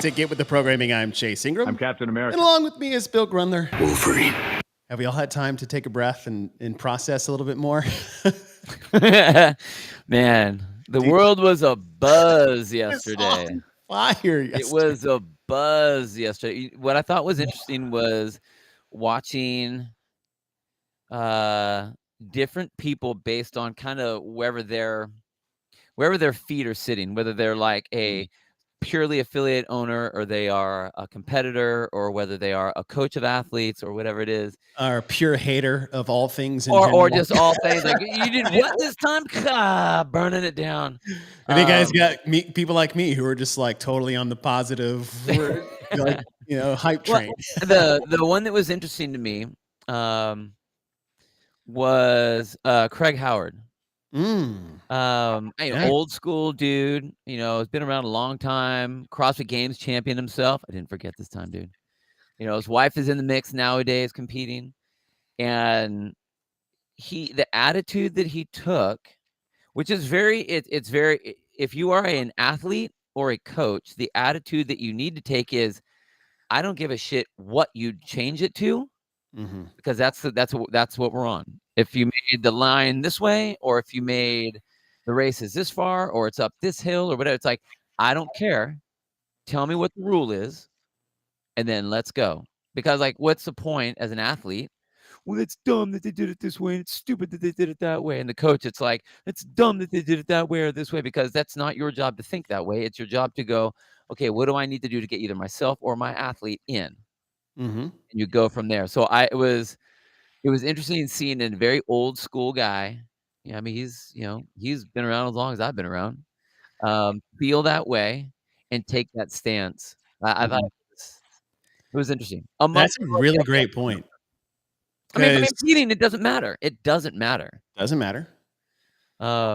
to Get With the Programming. I'm Chase Ingram. I'm Captain America. And along with me is Bill Grundler. Wolverine. Have we all had time to take a breath and process a little bit more? Man, the world was a buzz yesterday. It's on fire yesterday. It was a buzz yesterday. What I thought was interesting was watching different people based on kind of wherever their feet are sitting, whether they're like a purely affiliate owner or they are a competitor or whether they are a coach of athletes or whatever it is. Or a pure hater of all things in or just all things like you did what this time? Burning it down. And you guys got people like me who are just like totally on the positive, like, hype train. Well, the one that was interesting to me was Craig Howard. Old school dude, has been around a long time, CrossFit Games champion himself. I didn't forget this time, dude. His wife is in the mix nowadays competing, and the attitude that he took, which is it's very, if you are an athlete or a coach, the attitude that you need to take is, I don't give a shit what you change it to, because that's what we're on. If you made the line this way, or if you made the races this far, or it's up this hill or whatever, it's like, I don't care. Tell me what the rule is, and then let's go. Because like, what's the point as an athlete? Well, it's dumb that they did it this way, and it's stupid that they did it that way. And the coach, it's like, it's dumb that they did it that way or this way, because that's not your job to think that way. It's your job to go, okay, what do I need to do to get either myself or my athlete in? And you go from there. So it was interesting seeing a very old school guy. I mean, he's been around as long as I've been around. Feel that way and take that stance. I thought it was interesting. That's a really great point. I mean, competing, it doesn't matter. It doesn't matter. Doesn't matter. We got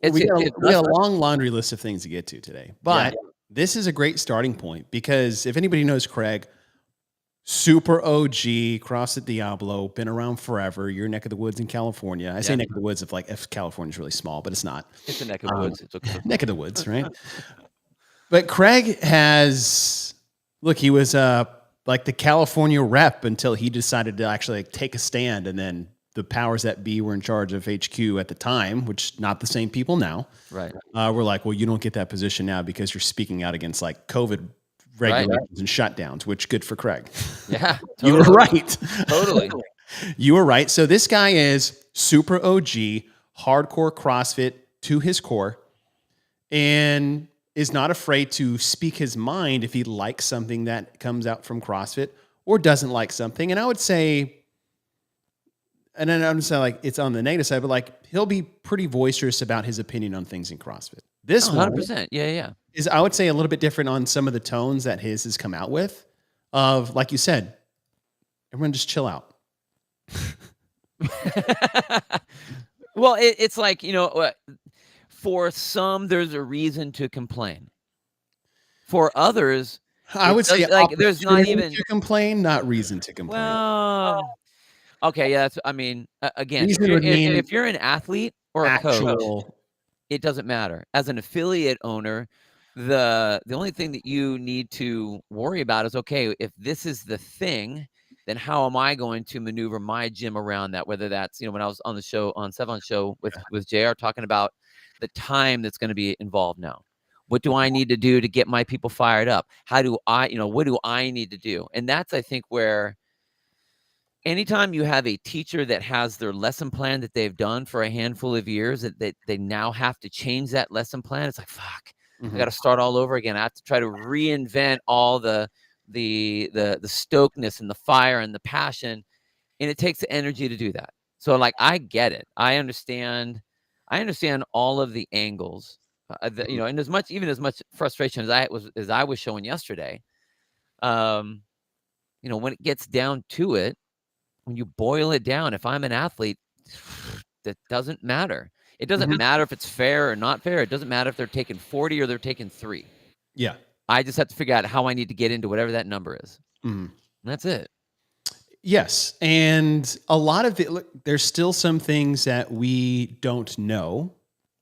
a long laundry list of things to get to today, but this is a great starting point, because if anybody knows Craig, super OG, CrossFit Diablo, been around forever. Your neck of the woods in California. I say neck of the woods if California's really small, but it's not. It's a neck of the woods. It's okay. Neck of the woods, right? But Craig he was like the California rep until he decided to actually take a stand, and then the powers that be were in charge of HQ at the time, which not the same people now. Right. We're like, well, you don't get that position now because you're speaking out against like COVID regulations and shutdowns, which good for Craig. Yeah, totally. You were right. Totally. You were right. So this guy is super OG, hardcore CrossFit to his core, and is not afraid to speak his mind if he likes something that comes out from CrossFit or doesn't like something. And I would say, and then I'm saying like it's on the negative side, but like he'll be pretty boisterous about his opinion on things in CrossFit. This 100%. Yeah. Is, I would say, a little bit different on some of the tones that his has come out with. Of, like you said, everyone just chill out. Well, it's like, for some, there's a reason to complain. For others, I would say like there's not even to complain, not reason to complain. Well, okay, yeah. That's, I mean, again, if you're an athlete or a coach, it doesn't matter. As an affiliate owner, the only thing that you need to worry about is, okay, if this is the thing, then how am I going to maneuver my gym around that? Whether that's, when I was on the show, on Sevon's show with JR, talking about the time that's going to be involved now. What do I need to do to get my people fired up? How do I, what do I need to do? And that's, I think, where anytime you have a teacher that has their lesson plan that they've done for a handful of years, that they now have to change that lesson plan, it's like, fuck, I got to start all over again. I have to try to reinvent all the stokedness and the fire and the passion, and it takes the energy to do that. So, like, I get it. I understand all of the angles, and as much frustration as I was showing yesterday. When it gets down to it, when you boil it down, if I'm an athlete, that doesn't matter. It doesn't matter if it's fair or not fair. It doesn't matter if they're taking 40 or they're taking 3. Yeah. I just have to figure out how I need to get into whatever that number is. And that's it. Yes. And a lot of there's still some things that we don't know.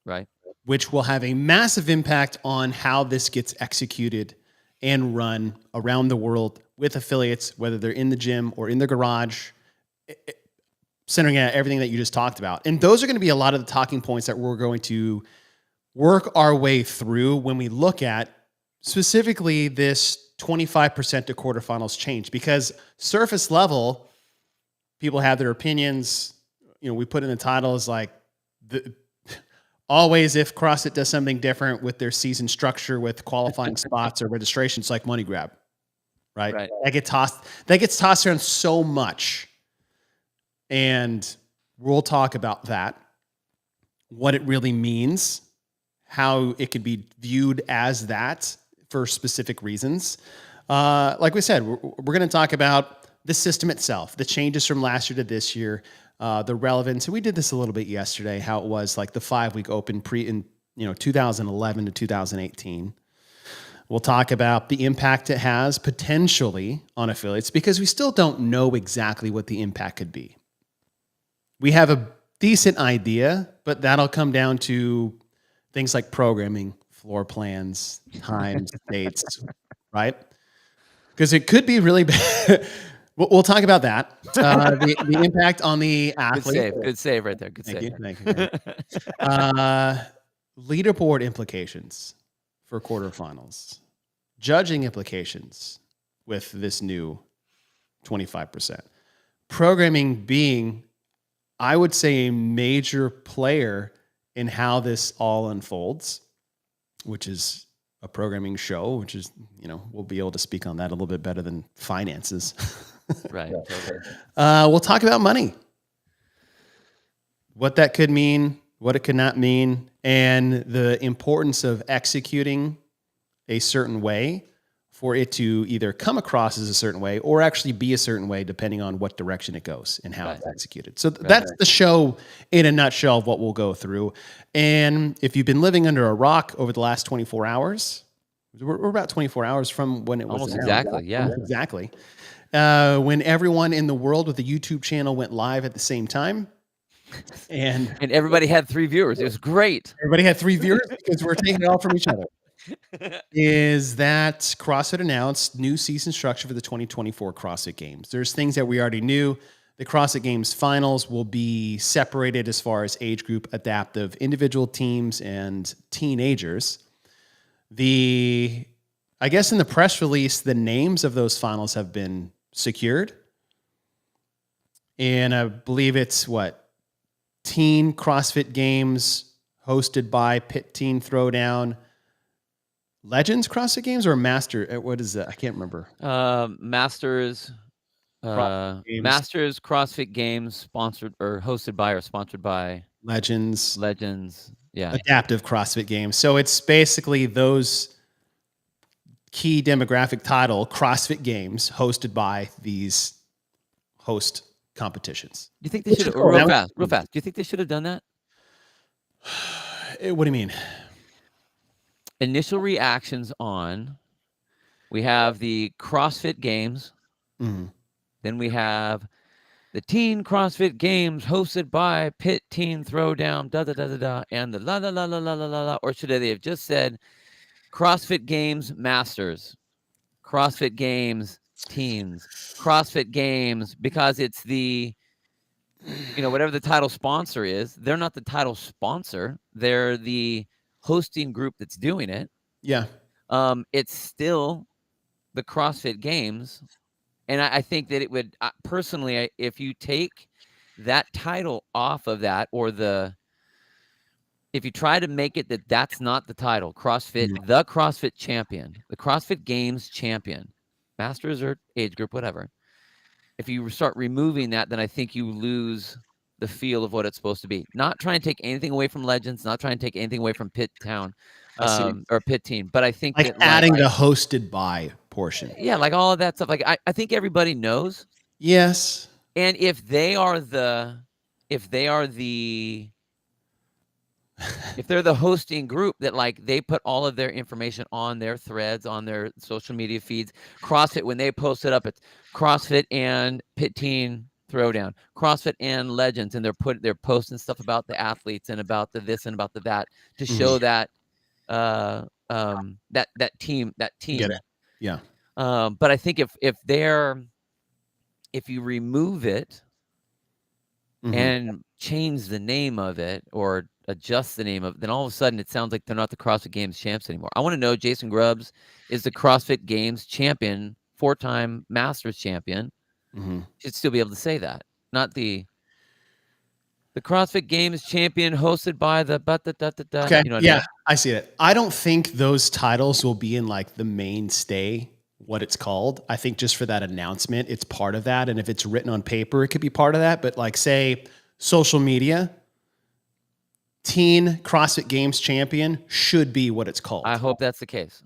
Right. Which will have a massive impact on how this gets executed and run around the world with affiliates, whether they're in the gym or in the garage, centering at everything that you just talked about. And those are going to be a lot of the talking points that we're going to work our way through when we look at specifically this 25% to quarterfinals change, because surface level, people have their opinions. We put in the title as like always, if CrossFit does something different with their season structure, with qualifying spots or registrations, like money grab, right? That gets tossed around so much. And we'll talk about that, what it really means, how it could be viewed as that for specific reasons. Like we said, we're going to talk about the system itself, the changes from last year to this year, the relevance. And we did this a little bit yesterday, how it was like the 5-week open in 2011 to 2018. We'll talk about the impact it has potentially on affiliates, because we still don't know exactly what the impact could be. We have a decent idea, but that'll come down to things like programming, floor plans, times, dates, right? Because it could be really bad. We'll talk about that. The impact on the athlete. Good save right there. Good save. Thank you. Leaderboard implications for quarterfinals. Judging implications with this new 25%. Programming being, I would say, a major player in how this all unfolds, which is a programming show, which is, we'll be able to speak on that a little bit better than finances. Right. Totally. We'll talk about money, what that could mean, what it could not mean, and the importance of executing a certain way for it to either come across as a certain way or actually be a certain way, depending on what direction it goes and how it's executed. So that's the show in a nutshell of what we'll go through. And if you've been living under a rock over the last 24 hours, we're about 24 hours from when it was almost announced. exactly. Yeah, almost exactly. When everyone in the world with the YouTube channel went live at the same time. And everybody had 3 viewers. It was great. Everybody had 3 viewers because we're taking it all from each other. Is that CrossFit announced new season structure for the 2024 CrossFit Games. There's things that we already knew. The CrossFit Games finals will be separated as far as age group, adaptive, individual teams, and teenagers. I guess in the press release, the names of those finals have been secured. And I believe it's Teen CrossFit Games hosted by Pit Teen Throwdown. Legends CrossFit Games or Master? What is that? I can't remember. Masters CrossFit Games sponsored or hosted by or sponsored by Legends. Yeah. Adaptive CrossFit Games. So it's basically those key demographic title CrossFit Games hosted by these host competitions. Do you think they should real fast? Do you think they should have done that? What do you mean? Initial reactions on, we have the CrossFit Games. Mm-hmm. Then we have the Teen CrossFit Games hosted by Pit Teen Throwdown, and the la la la la la la la. Or should they have just said CrossFit Games Masters, CrossFit Games Teens, CrossFit Games, because it's the, whatever the title sponsor is, they're not the title sponsor. They're the hosting group that's doing it. Yeah. It's still the CrossFit Games. And I think that it would, personally, if you take that title off of that, or if you try to make it that's not the title, CrossFit, the CrossFit champion, the CrossFit Games champion, Masters or age group, whatever. If you start removing that, then I think you lose the feel of what it's supposed to be. Not trying to take anything away from Legends, not trying to take anything away from Pit Town or Pit Team, but I think that adding the hosted by portion. Yeah, like all of that stuff. Like I think everybody knows. Yes. And if they're the hosting group that they put all of their information on their threads, on their social media feeds, CrossFit, when they post it up, it's CrossFit and Pit Teen Throwdown, CrossFit and Legends, and they're posting stuff about the athletes and about the this and about the that to show that that team. Get it. Yeah. But I think if you remove it Mhm. and change the name of it or adjust the name of it, then all of a sudden it sounds like they're not the CrossFit Games champs anymore. I want to know Jason Grubbs is the CrossFit Games champion, 4-time Masters champion. Mhm. Should still be able to say that, not the CrossFit Games champion hosted by the Okay. you know what I Yeah, mean? I see it. I don't think those titles will be in like the mainstay, what it's called. I think just for that announcement, it's part of that. And if it's written on paper, it could be part of that. But like, say, social media, teen CrossFit Games champion should be what it's called. I hope that's the case.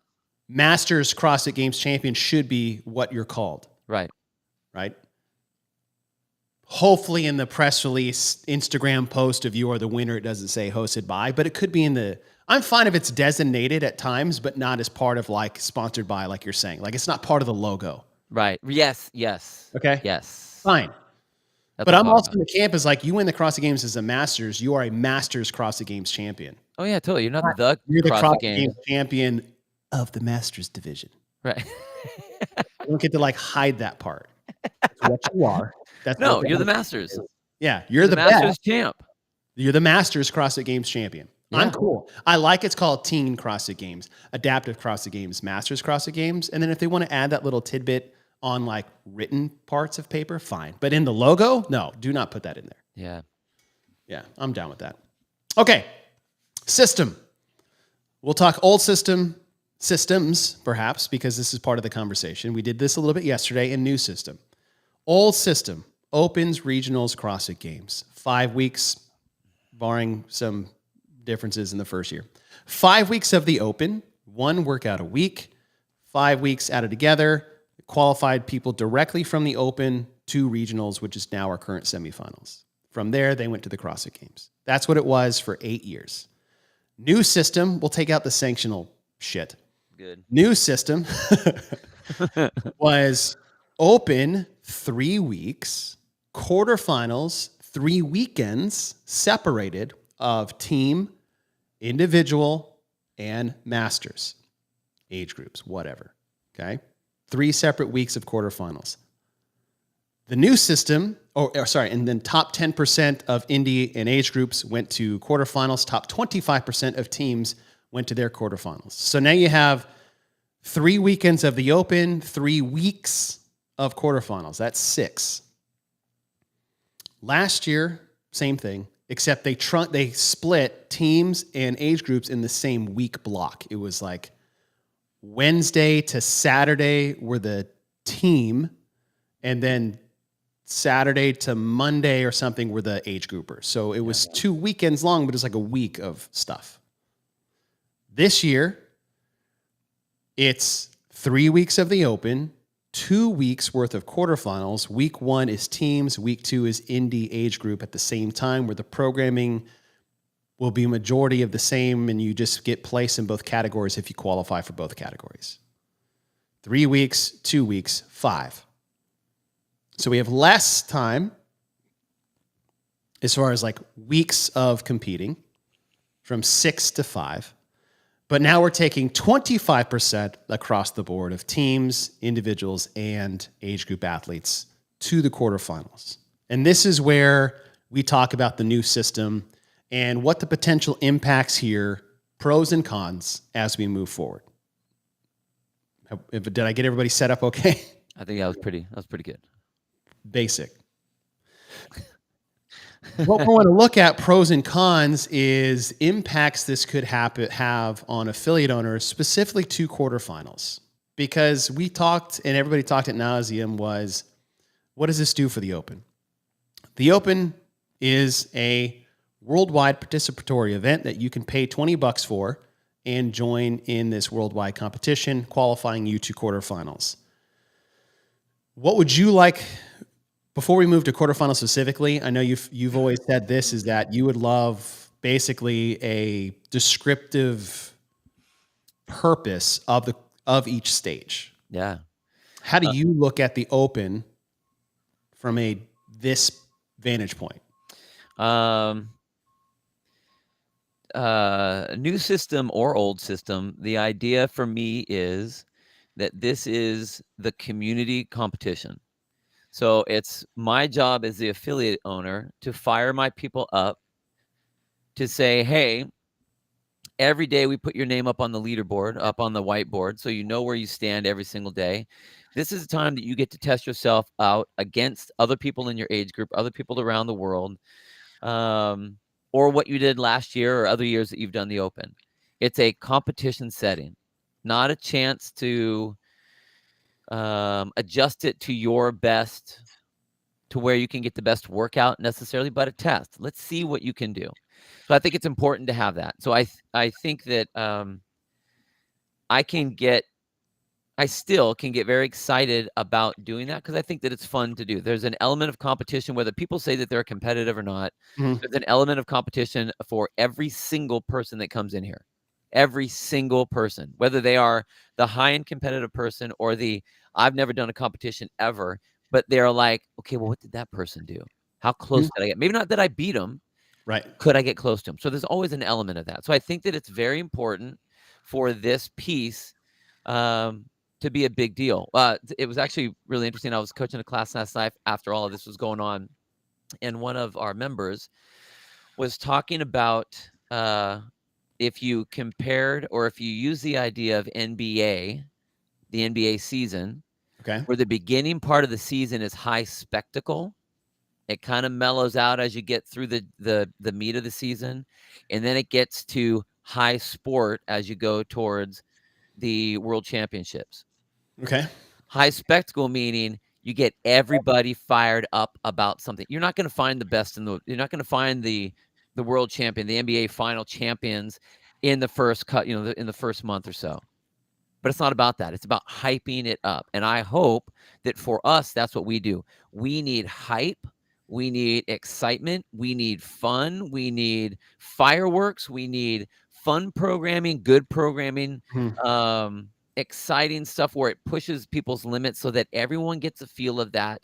Masters CrossFit Games champion should be what you're called, Right. right? Hopefully in the press release, Instagram post of you are the winner, it doesn't say hosted by, but it could be in the, I'm fine if it's designated at times, but not as part of like sponsored by, like you're saying, like it's not part of the logo. Right. Yes. Yes. Okay. Yes. Fine. That's But what I'm talking also about. in the camp is like you win the CrossFit Games as a Masters, you are a Masters CrossFit Games champion. Oh yeah, totally. You're not the You're the CrossFit CrossFit Games. Games champion of the Masters division. Right. You don't get to like hide that part. It's what you are. That's No, what you're the Masters. Yeah, you're the Masters best. champ. You're the Masters CrossFit Games champion. Yeah. I'm cool. I like it's called Teen CrossFit Games, Adaptive CrossFit Games, Masters CrossFit Games. And then if they want to add that little tidbit on like written parts of paper, fine. But in the logo, no, do not put that in there. Yeah. Yeah, I'm down with that. Okay, system. We'll talk old systems, perhaps, because this is part of the conversation. We did this a little bit yesterday in new system. Old system, Opens, Regionals, CrossFit Games. 5 weeks, barring some differences in the first year. 5 weeks of the Open, 1 workout a week. 5 weeks added together, qualified people directly from the Open to Regionals, which is now our current semifinals. From there, they went to the CrossFit Games. That's what it was for 8 years. New system, we'll take out the sanctional shit. Good. New system was Open 3 weeks, quarterfinals 3 weekends separated of team, individual, and masters, age groups, whatever. Okay. 3 separate weeks of quarterfinals. The new system, and then top 10% of indie and age groups went to quarterfinals. Top 25% of teams went to their quarterfinals. So now you have 3 weekends of the Open, 3 weeks of quarterfinals. That's 6. Last year, same thing, except they split teams and age groups in the same week block. It was like Wednesday to Saturday were the team, and then Saturday to Monday or something were the age groupers. So it was 2 weekends long, but it's like a week of stuff. This year, it's 3 weeks of the Open, 2 weeks worth of quarterfinals. Week 1 is teams. Week 2 is indie age group at the same time, where the programming will be majority of the same, and you just get placed in both categories if you qualify for both categories. 3 weeks, 2 weeks, 5. So we have less time as far as like weeks of competing, from 6 to 5. But now we're taking 25% across the board of teams, individuals, and age group athletes to the quarterfinals. And this is where we talk about the new system and what the potential impacts here, pros and cons, as we move forward. Did I get everybody set up okay? I think that was pretty good. Basic. What we want to look at, pros and cons, is impacts this could have on affiliate owners, specifically to quarterfinals. Because we talked, and everybody talked at nauseum, was what does this do for the Open? The Open is a worldwide participatory event that you can pay $20 for and join in this worldwide competition, qualifying you to quarterfinals. What would you like? Before we move to quarterfinals specifically, I know you've always said this, is that you would love basically a descriptive purpose of each stage. Yeah. How do you look at the Open from this vantage point? New system or old system, the idea for me is that this is the community competition. So it's my job as the affiliate owner to fire my people up to say, hey, every day we put your name up on the leaderboard, up on the whiteboard, so you know where you stand every single day. This is a time that you get to test yourself out against other people in your age group, other people around the world, or what you did last year or other years that you've done the Open. It's a competition setting, not a chance to adjust it to your best, to where you can get the best workout necessarily, but a test. Let's see what you can do. So I think it's important to have that. So I think that I still can get very excited about doing that because I think that it's fun to do. There's an element of competition, whether people say that they're competitive or not. Mhm. There's an element of competition for every single person that comes in here. Every single person, whether they are the high-end competitive person or the I've never done a competition ever, but they're like, okay, well, what did that person do? How close Mhm. did I get? Maybe not that I beat them. Right. Could I get close to them? So there's always an element of that. So I think that it's very important for this piece to be a big deal. It was actually really interesting. I was coaching a class last night after all of this was going on, and one of our members was talking about if you compared or if you use the idea of NBA, the NBA season, Okay. where the beginning part of the season is high spectacle. It kind of mellows out as you get through the meat of the season, and then it gets to high sport as you go towards the world championships. Okay. High spectacle meaning you get everybody fired up about something. You're not going to find the best you're not going to find the world champion, the NBA final champions in the first cut, in the first month or so. But it's not about that. It's about hyping it up. And I hope that for us, that's what we do. We need hype. We need excitement. We need fun. We need fireworks. We need fun programming, good programming, Mhm. exciting stuff where it pushes people's limits so that everyone gets a feel of that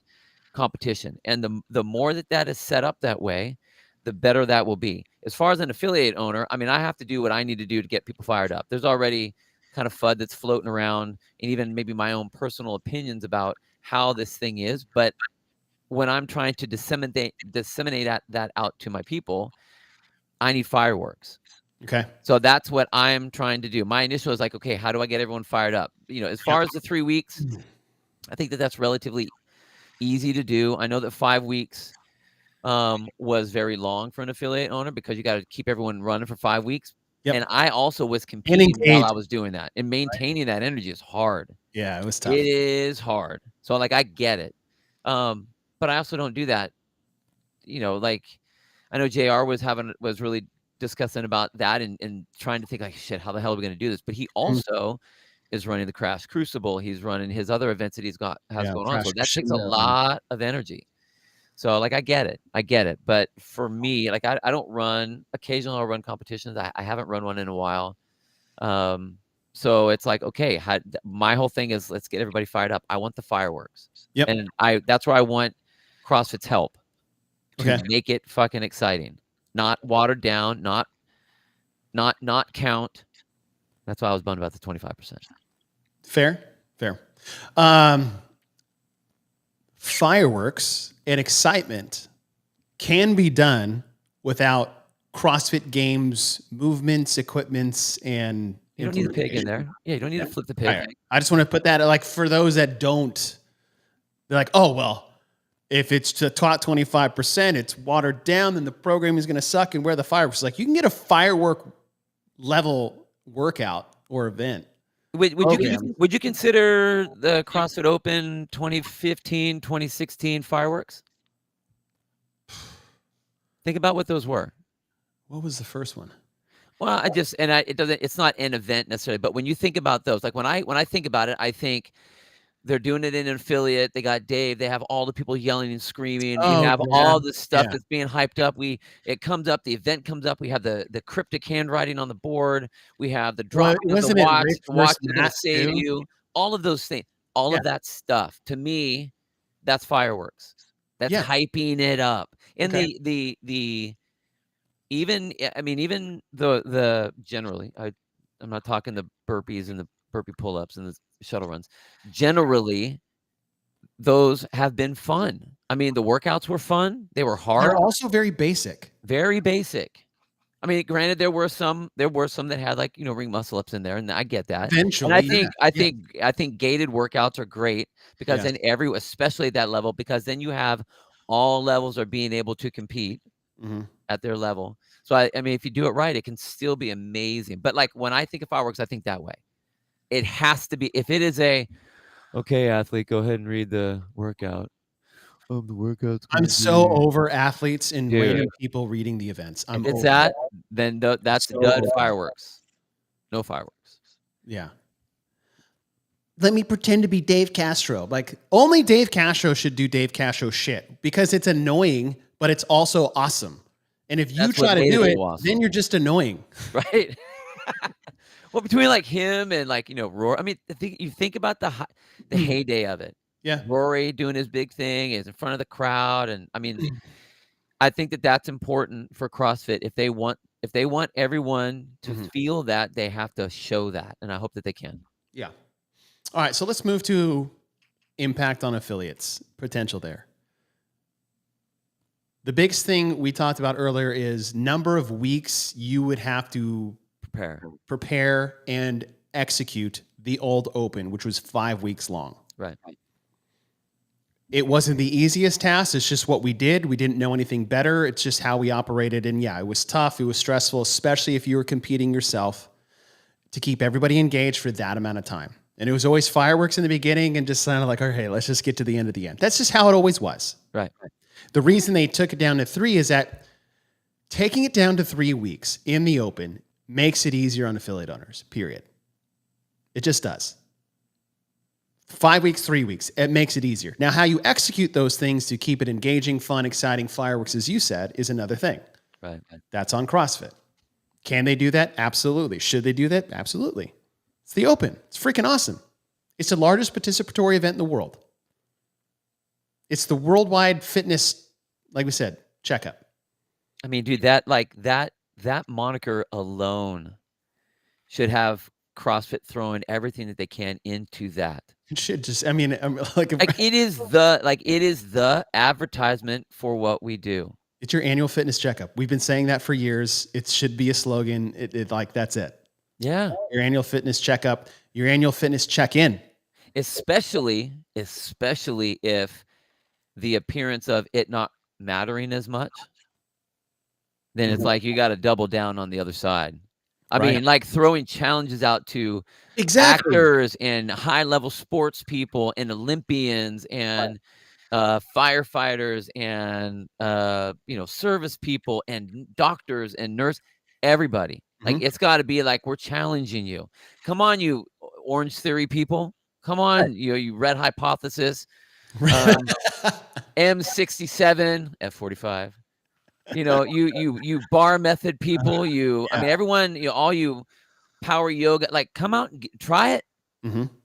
competition. And the more that is set up that way, the better that will be. As far as an affiliate owner, I mean, I have to do what I need to do to get people fired up. There's already kind of FUD that's floating around, and even maybe my own personal opinions about how this thing is. But when I'm trying to disseminate that out to my people, I need fireworks. Okay. So that's what I'm trying to do. My initial is like, okay, how do I get everyone fired up? As Yep. far as the 3 weeks, I think that that's relatively easy to do. I know that 5 weeks was very long for an affiliate owner because you got to keep everyone running for 5 weeks. And Yep. I also was And competing while I engaged. was doing that, and maintaining that energy is hard. Yeah, it was tough. It is hard. So like I get it. But I also don't do that. Like I know JR was really discussing about that and trying to think like, shit, how the hell are we going to do this? But he Mhm. also is running the Crash Crucible. He's running his other events that has Yeah. going on. Crash So that takes a crescendo. lot of energy. So like I get it. I get it. But for me, like I don't run. Occasionally I'll run competitions. I haven't run one in a while. So it's like, okay, my whole thing is let's get everybody fired up. I want the fireworks. Yep. And that's where I want CrossFit's help to Okay. make it fucking exciting. Not watered down, not count. That's why I was bummed about the 25%. Fair. Fair. Um, Fireworks and excitement can be done without CrossFit Games movements, equipments, and You don't need a pig in there. Yeah, you don't need to flip the pig. Right. I just want to put that like for those that don't, they're like, oh well, if it's to taught 25%, it's watered down, then the program is going to suck. And where the fireworks, like you can get a firework level workout or event. Would you consider the CrossFit Open 2015, 2016 fireworks? Think about what those were. What was the first one? Well, it's not an event necessarily, but when you think about those, like when I think about it, I think they're doing it in an affiliate. They got Dave. They have all the people yelling and screaming. We Oh, have yeah. all the stuff Yeah. that's being hyped up. It comes up. The event comes up. We have the cryptic handwriting on the board. We have the dropping of the watch. The watch is going to save you. All of those things. All of that stuff. To me, that's fireworks. That's Yeah. hyping it up. And Okay. even the generally, I'm not talking the burpees and the burpee pull-ups and the shuttle runs. Generally, those have been fun. I mean, the workouts were fun. They were hard. They're also very basic. Very basic. I mean, granted, there were some that had like, ring muscle ups in there, and I get that. Eventually, And I think gated workouts are great because Yeah. then especially at that level, because then you have all levels are being able to compete at their level. So I mean, if you do it right, it can still be amazing. But like when I think of fireworks, I think that way. It has to be, if it is okay, athlete, go ahead and read the workout. The workout's I'm so over athletes and Dude. random people reading the events. If it's that, then that's So dud over. fireworks. No fireworks. Yeah. Let me pretend to be Dave Castro. Like, only Dave Castro should do Dave Castro shit because it's annoying, but it's also awesome. And if you That's what try to made do it it, awesome. then you're just annoying. Right? Well, between like him and like, Rory, I mean, you think about the heyday of it. Yeah. Rory doing his big thing is in front of the crowd. And I mean, I think that's important for CrossFit. If they want everyone to feel that, they have to show that. And I hope that they can. Yeah. All right. So let's move to impact on affiliates, potential there. The biggest thing we talked about earlier is number of weeks you would have to prepare and execute the old open, which was 5 weeks long. Right. It wasn't the easiest task. It's just what we did. We didn't know anything better. It's just how we operated. And yeah, it was tough. It was stressful, especially if you were competing yourself, to keep everybody engaged for that amount of time. And it was always fireworks in the beginning and just kind of like, okay, let's just get to the end of the end. That's just how it always was. Right. The reason they took it down to 3 is that taking it down to 3 weeks in the open makes it easier on affiliate owners, period. It just does. 5 weeks, 3 weeks, it makes it easier. Now, how you execute those things to keep it engaging, fun, exciting, fireworks, as you said, is another thing. Right. That's on CrossFit. Can they do that? Absolutely. Should they do that? Absolutely. It's the open. It's freaking awesome. It's the largest participatory event in the world. It's the worldwide fitness, like we said, checkup. I mean, dude, that moniker alone should have CrossFit throwing everything that they can into that. It should just, I mean, it is the advertisement for what we do. It's your annual fitness checkup. We've been saying that for years. It should be a slogan. That's it. Yeah. Your annual fitness checkup, your annual fitness check-in. Especially if the appearance of it not mattering as much, then it's like you got to double down on the other side. I mean, like throwing challenges out to actors and high-level sports people and Olympians and firefighters and service people and doctors and nurses, everybody. Like it's got to be like, we're challenging you. Come on, you Orange Theory people. Come on, you Red Hypothesis, M67, F45. You bar method people. I mean, everyone. All you power yoga. Like, come out and try it.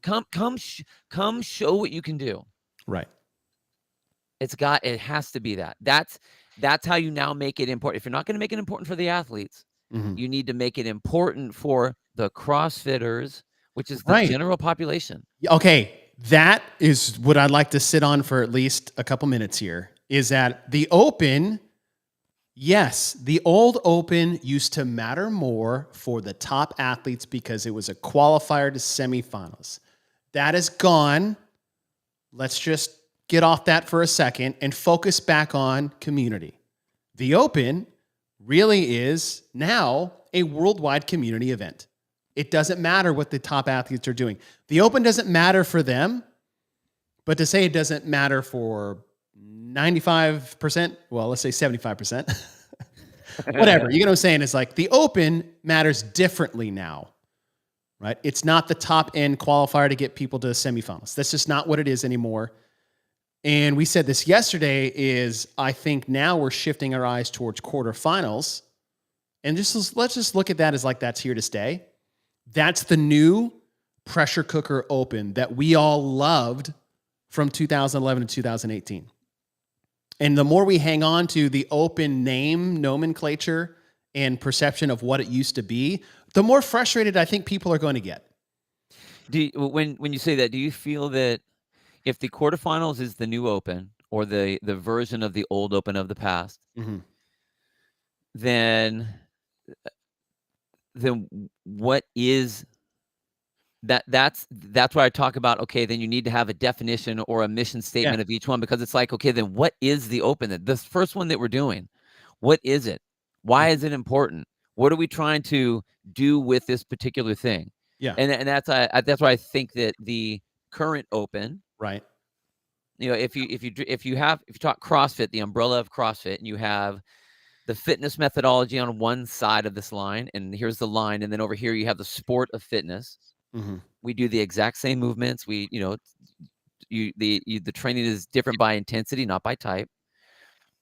Come show what you can do. Right. It has to be that. That's how you now make it important. If you're not going to make it important for the athletes, you need to make it important for the CrossFitters, which is the general population. Okay. That is what I'd like to sit on for at least a couple minutes here, is that the open, yes, the old open used to matter more for the top athletes because it was a qualifier to semifinals. That is gone. Let's just get off that for a second and focus back on community. The open really is now a worldwide community event. It doesn't matter what the top athletes are doing. The open doesn't matter for them, but to say it doesn't matter for 95%, well, let's say 75%, whatever. You know what I'm saying? It's like the open matters differently now, right? It's not the top end qualifier to get people to the semifinals. That's just not what it is anymore. And we said this yesterday is I think now we're shifting our eyes towards quarterfinals. And let's just look at that as like that's here to stay. That's the new pressure cooker open that we all loved from 2011 to 2018. And the more we hang on to the open name nomenclature and perception of what it used to be, the more frustrated I think people are going to get. When you say that, do you feel that if the quarterfinals is the new open or the version of the old open of the past, Mm-hmm. then what is that? That's why I talk about, okay, then you need to have a definition or a mission statement of each one, because it's like, okay, then what is the open? This first one that we're doing, what is it? Why is it important? What are we trying to do with this particular thing? Yeah. And that's why I think that the current open, Right. if you talk CrossFit, the umbrella of CrossFit, and you have the fitness methodology on one side of this line, and here's the line, and then over here you have the sport of fitness. Mm-hmm. We do the exact same movements. The training is different by intensity, not by type.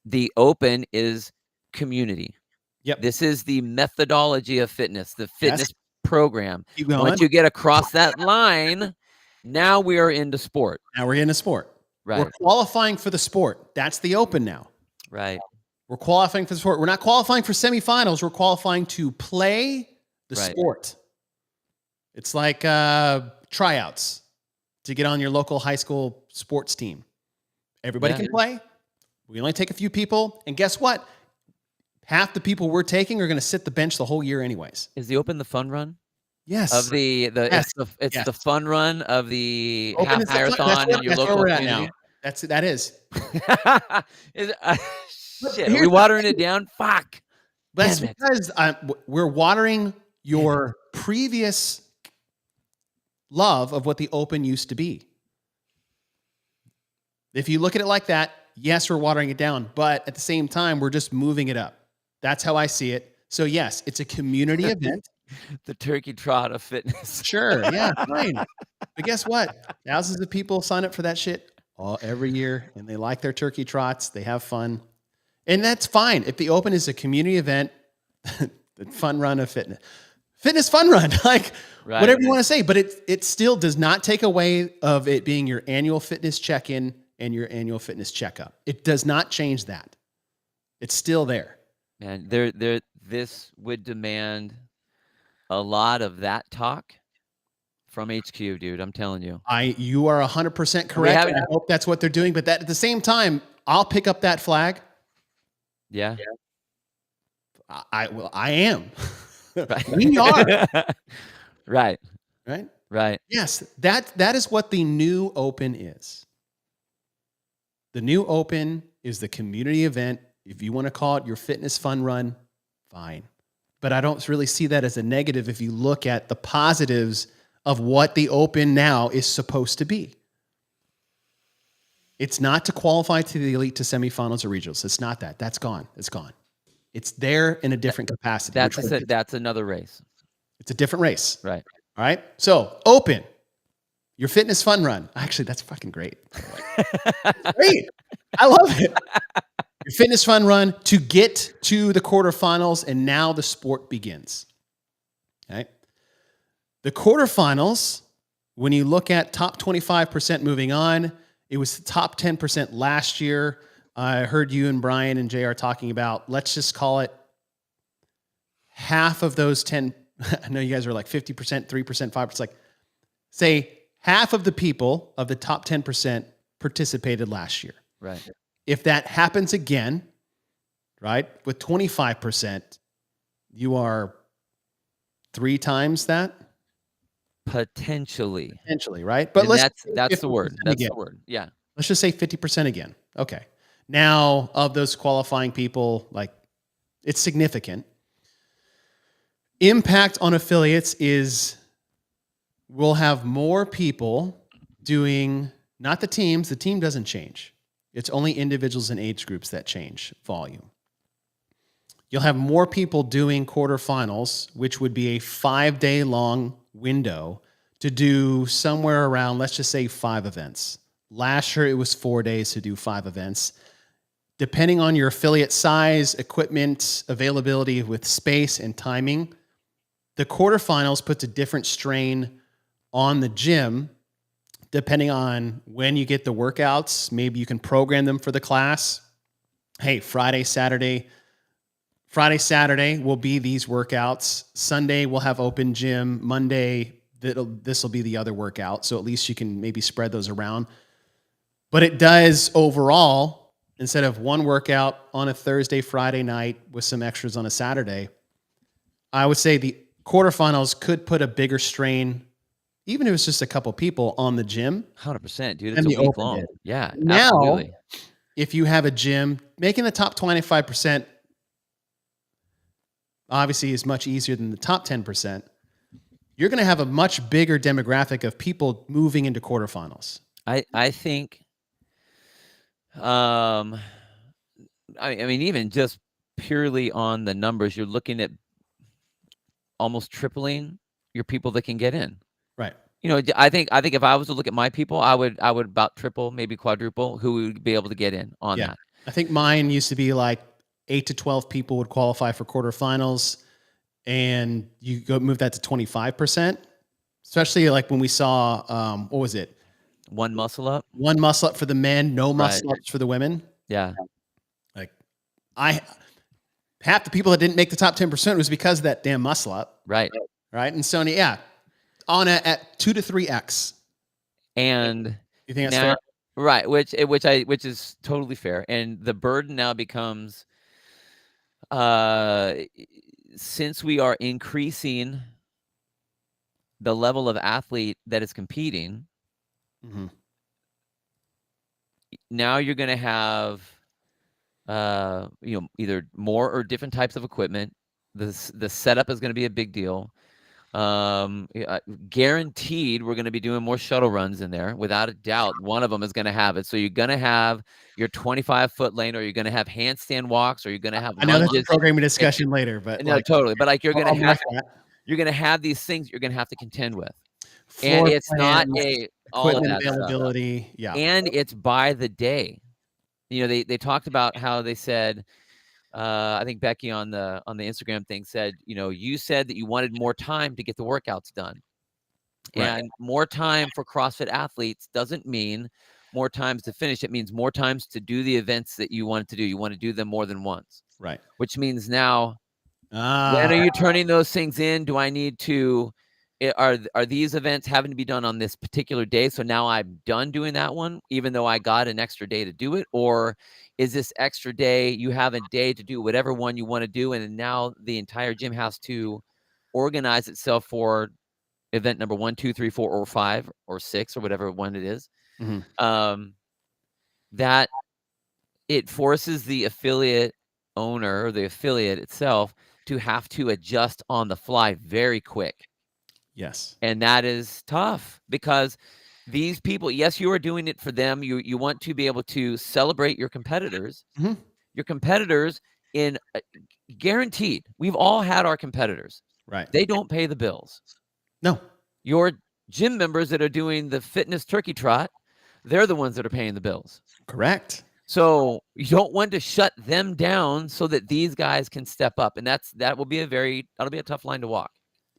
The open is community. Yep. This is the methodology of fitness, the fitness program. Keep going. Once you get across that line, now we are into sport. Now we're in a sport. Right. We're qualifying for the sport. That's the open now. Right. We're qualifying for the sport. We're not qualifying for semifinals. We're qualifying to play the sport. It's like tryouts to get on your local high school sports team. Everybody can play. We only take a few people. And guess what? Half the people we're taking are going to sit the bench the whole year anyways. Is the open the fun run? Yes. Of it's the fun run of the open half marathon in your local community. That is. Shit, are we watering it down? Fuck. That's because we're watering your previous love of what the open used to be. If you look at it like that, yes, we're watering it down, but at the same time, we're just moving it up. That's how I see it. So yes, it's a community event. The turkey trot of fitness. Sure, yeah, fine. But guess what? Thousands of people sign up for that shit every year, and they like their turkey trots. They have fun. And that's fine. If the open is a community event, the fun run of fitness fun run, whatever you want to say, but it still does not take away of it being your annual fitness check-in and your annual fitness checkup. It does not change that. It's still there. And this would demand a lot of that talk from HQ, dude. I'm telling you. You are 100% correct. I hope that's what they're doing, but that at the same time, I'll pick up that flag. Yeah. I am. We are. Right. Right? Right. Yes, that is what the new open is. The new open is the community event. If you want to call it your fitness fun run, fine. But I don't really see that as a negative if you look at the positives of what the open now is supposed to be. It's not to qualify to the elite to semifinals or regionals. It's not that. That's gone. It's gone. It's there in a different capacity. That's another race. It's a different race. Right. All right. So open your fitness fun run. Actually, that's fucking great. Great. I love it. Your fitness fun run to get to the quarterfinals, and now the sport begins. Okay. The quarterfinals, when you look at top 25% moving on, it was the top 10% last year. I heard you and Brian and JR talking about, let's just call it half of those 10. I know you guys are like 50%, 3%, 5%. Like, say half of the people of the top 10% participated last year. Right. If that happens again, right, with 25%, you are 3 times that? Potentially, right? But that's the word. That's the word. Yeah. Let's just say 50% again. Okay. Now, of those qualifying people, it's significant. Impact on affiliates is we'll have more people doing, not the teams. The team doesn't change. It's only individuals and age groups that change volume. You'll have more people doing quarterfinals, which would be a 5-day long window to do somewhere around, let's just say 5 events. Last year, it was 4 days to do 5 events. Depending on your affiliate size, equipment, availability with space and timing, the quarterfinals puts a different strain on the gym. Depending on when you get the workouts, maybe you can program them for the class. Hey, Friday, Saturday will be these workouts. Sunday, we'll have open gym. Monday, this will be the other workout. So at least you can maybe spread those around. But it does overall, instead of one workout on a Thursday, Friday night with some extras on a Saturday, I would say the quarterfinals could put a bigger strain, even if it's just a couple people, on the gym. 100%, dude. And It's a the week open long. did. Yeah, Now, absolutely. if you have a gym, making the top 25% obviously is much easier than the top 10%. You're going to have a much bigger demographic of people moving into quarterfinals. I think, I mean, even just purely on the numbers, you're looking at almost tripling your people that can get in. Right. You know, I think if I was to look at my people, I would about triple, maybe quadruple who would be able to get in on that. I think mine used to be like 8 to 12 people would qualify for quarterfinals, and you go move that to 25%. Especially like when we saw, what was it? One muscle up. One muscle up for the men, no muscle ups for the women. Yeah. Like half the people that didn't make the top 10% was because of that damn muscle up. Right. Right. And so, yeah, at 2 to 3x. And you think that's now, fair? right, which is totally fair. And the burden now becomes, since we are increasing the level of athlete that is competing, now you're going to have, either more or different types of equipment. The setup is going to be a big deal. Guaranteed we're going to be doing more shuttle runs in there. Without a doubt, one of them is going to have it. So you're going to have your 25-foot lane, or you're going to have handstand walks, or you're going to have I know lunges. that's a programming discussion later, but no, totally. But like you're going to have these things you're going to have to contend with. And it's not all of that availability. Stuff. Yeah. And it's by the day. You know, they talked about how they said, I think Becky on the Instagram thing said, you said that you wanted more time to get the workouts done. Right. And more time for CrossFit athletes doesn't mean more times to finish. It means more times to do the events that you wanted to do. You want to do them more than once. Right. Which means now, when are you turning those things in? Do I need to, are these events having to be done on this particular day? So now I'm done doing that one, even though I got an extra day to do it? Or is this extra day, you have a day to do whatever one you want to do, and now the entire gym has to organize itself for event number 1, 2, 3, 4, or 5, or 6, or whatever one it is. That it forces the affiliate owner or the affiliate itself to have to adjust on the fly very quick. Yes. And that is tough, because these people, yes, you are doing it for them. You want to be able to celebrate your competitors. Your competitors, in guaranteed, we've all had our competitors. Right. They don't pay the bills. No. Your gym members that are doing the fitness turkey trot, they're the ones that are paying the bills. Correct. So you don't want to shut them down so that these guys can step up. And that'll be a tough line to walk.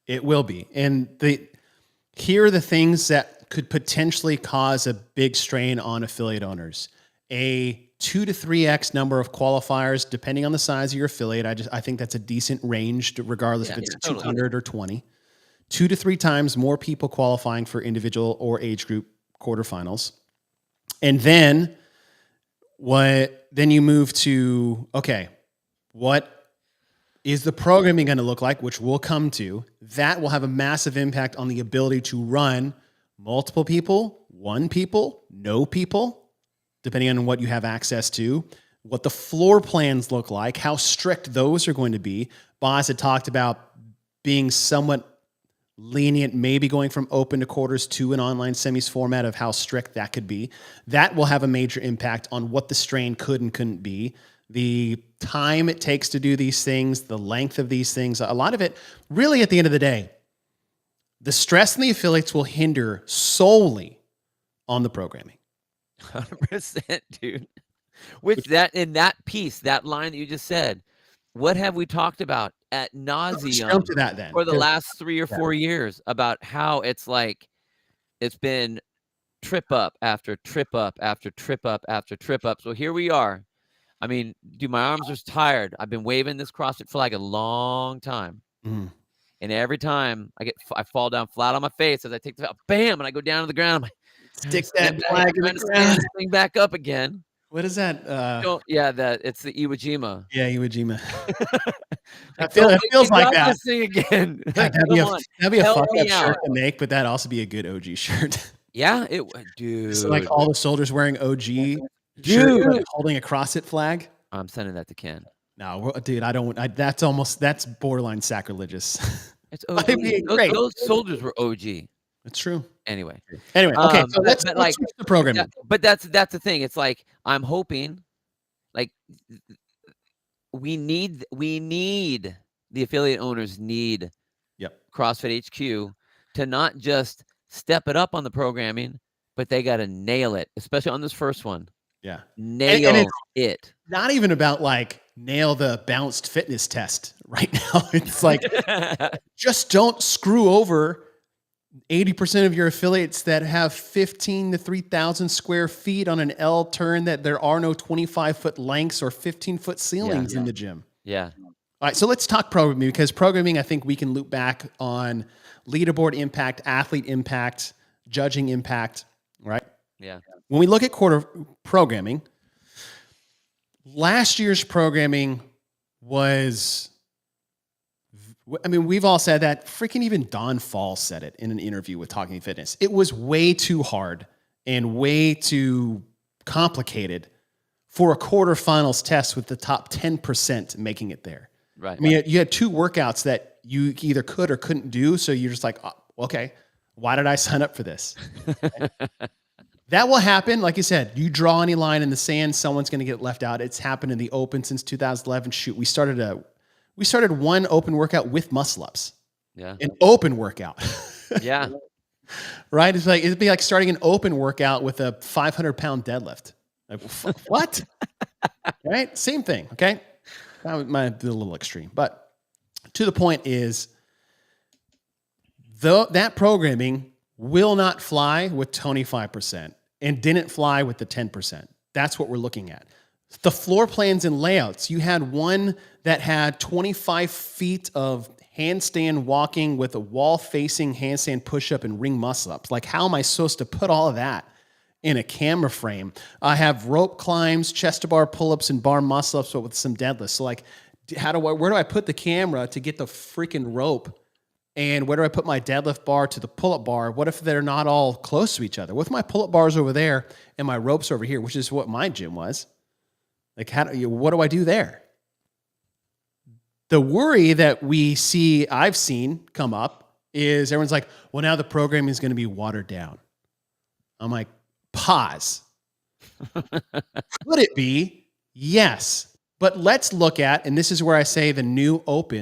It will be. And here are the things that could potentially cause a big strain on affiliate owners. A 2 to 3x number of qualifiers, depending on the size of your affiliate. I think that's a decent range, regardless if it's 200 or 20. 2 to 3 times more people qualifying for individual or age group quarterfinals. And then you move to, okay, what is the programming going to look like, which we'll come to? That will have a massive impact on the ability to run multiple people, one people, no people, depending on what you have access to, what the floor plans look like, how strict those are going to be. Boz had talked about being somewhat lenient, maybe going from open to quarters to an online semis format, of how strict that could be. That will have a major impact on what the strain could and couldn't be. The time it takes to do these things, the length of these things, a lot of it, really at the end of the day, the stress in the affiliates will hinder solely on the programming. 100%, dude. With that, in that piece, that line that you just said, what have we talked about ad nauseum for the last 3 or 4 years about how it's like, it's been trip up after trip up after trip up after trip up. So here we are. I mean, dude, my arms are tired. I've been waving this CrossFit flag a long time. And every time I fall down flat on my face as I take the bam, and I go down to the ground. I'm like, Stick that flag in the trying to stand ground. this thing back up again. What is that? It's the Iwo Jima. Yeah, Iwo Jima. Like, It feels like that. This thing again. God, that'd be a help fucked me up out. shirt to make, but that'd also be a good OG shirt. Yeah, dude. So like all the soldiers wearing OG Dude. shirt, but holding a CrossFit flag. I'm sending that to Ken. No, dude, that's borderline sacrilegious. It's OG. Those soldiers were OG. It's true. Anyway, okay, so let's switch to programming. But that's the thing. It's like I'm hoping, like we need the affiliate owners need CrossFit HQ to not just step it up on the programming, but they got to nail it, especially on this first one. Yeah, nail it. Not even about like nail the balanced fitness test right now. It's like just don't screw over 80% of your affiliates that have 15 to 3,000 square feet on an L turn that there are no 25-foot lengths or 15-foot ceilings in the gym. Yeah. All right, so let's talk programming, because programming, I think we can loop back on leaderboard impact, athlete impact, judging impact, right? Yeah. When we look at quarter programming, last year's programming was, I mean, we've all said that. Freaking even Don Fall said it in an interview with Talking Fitness. It was way too hard and way too complicated for a quarterfinals test with the top 10% making it there. Right. I mean, you had 2 workouts that you either could or couldn't do. So you're just like, oh, okay, why did I sign up for this? That will happen. Like you said, you draw any line in the sand, someone's going to get left out. It's happened in the open since 2011. Shoot, we started one open workout with muscle ups. Yeah. An open workout. Yeah. Right? It'd be like starting an open workout with a 500-pound deadlift. Like, what? Right? Same thing. Okay. That might be a little extreme, but to the point is, that programming will not fly with 25% and didn't fly with the 10%. That's what we're looking at. The floor plans and layouts, you had one that had 25 feet of handstand walking with a wall-facing handstand push-up and ring muscle-ups. Like, how am I supposed to put all of that in a camera frame? I have rope climbs, chest-to-bar pull-ups, and bar muscle-ups, but with some deadlifts. So, like, where do I put the camera to get the freaking rope? And where do I put my deadlift bar to the pull-up bar? What if they're not all close to each other? What if my pull-up bars over there and my ropes over here, which is what my gym was? Like, what do I do there? The worry that I've seen come up is everyone's like, well, now the programming is going to be watered down. I'm like, pause. Could it be? Yes. But let's look at, and this is where I say the new old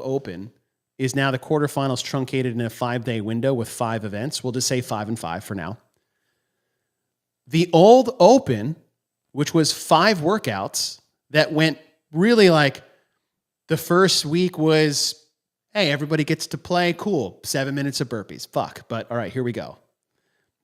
open is now the quarterfinals truncated in a 5-day window with 5 events. We'll just say 5 and 5 for now. The old open, which was 5 workouts that went really like, the first week was, hey, everybody gets to play. Cool. 7 minutes of burpees. Fuck. But all right, here we go.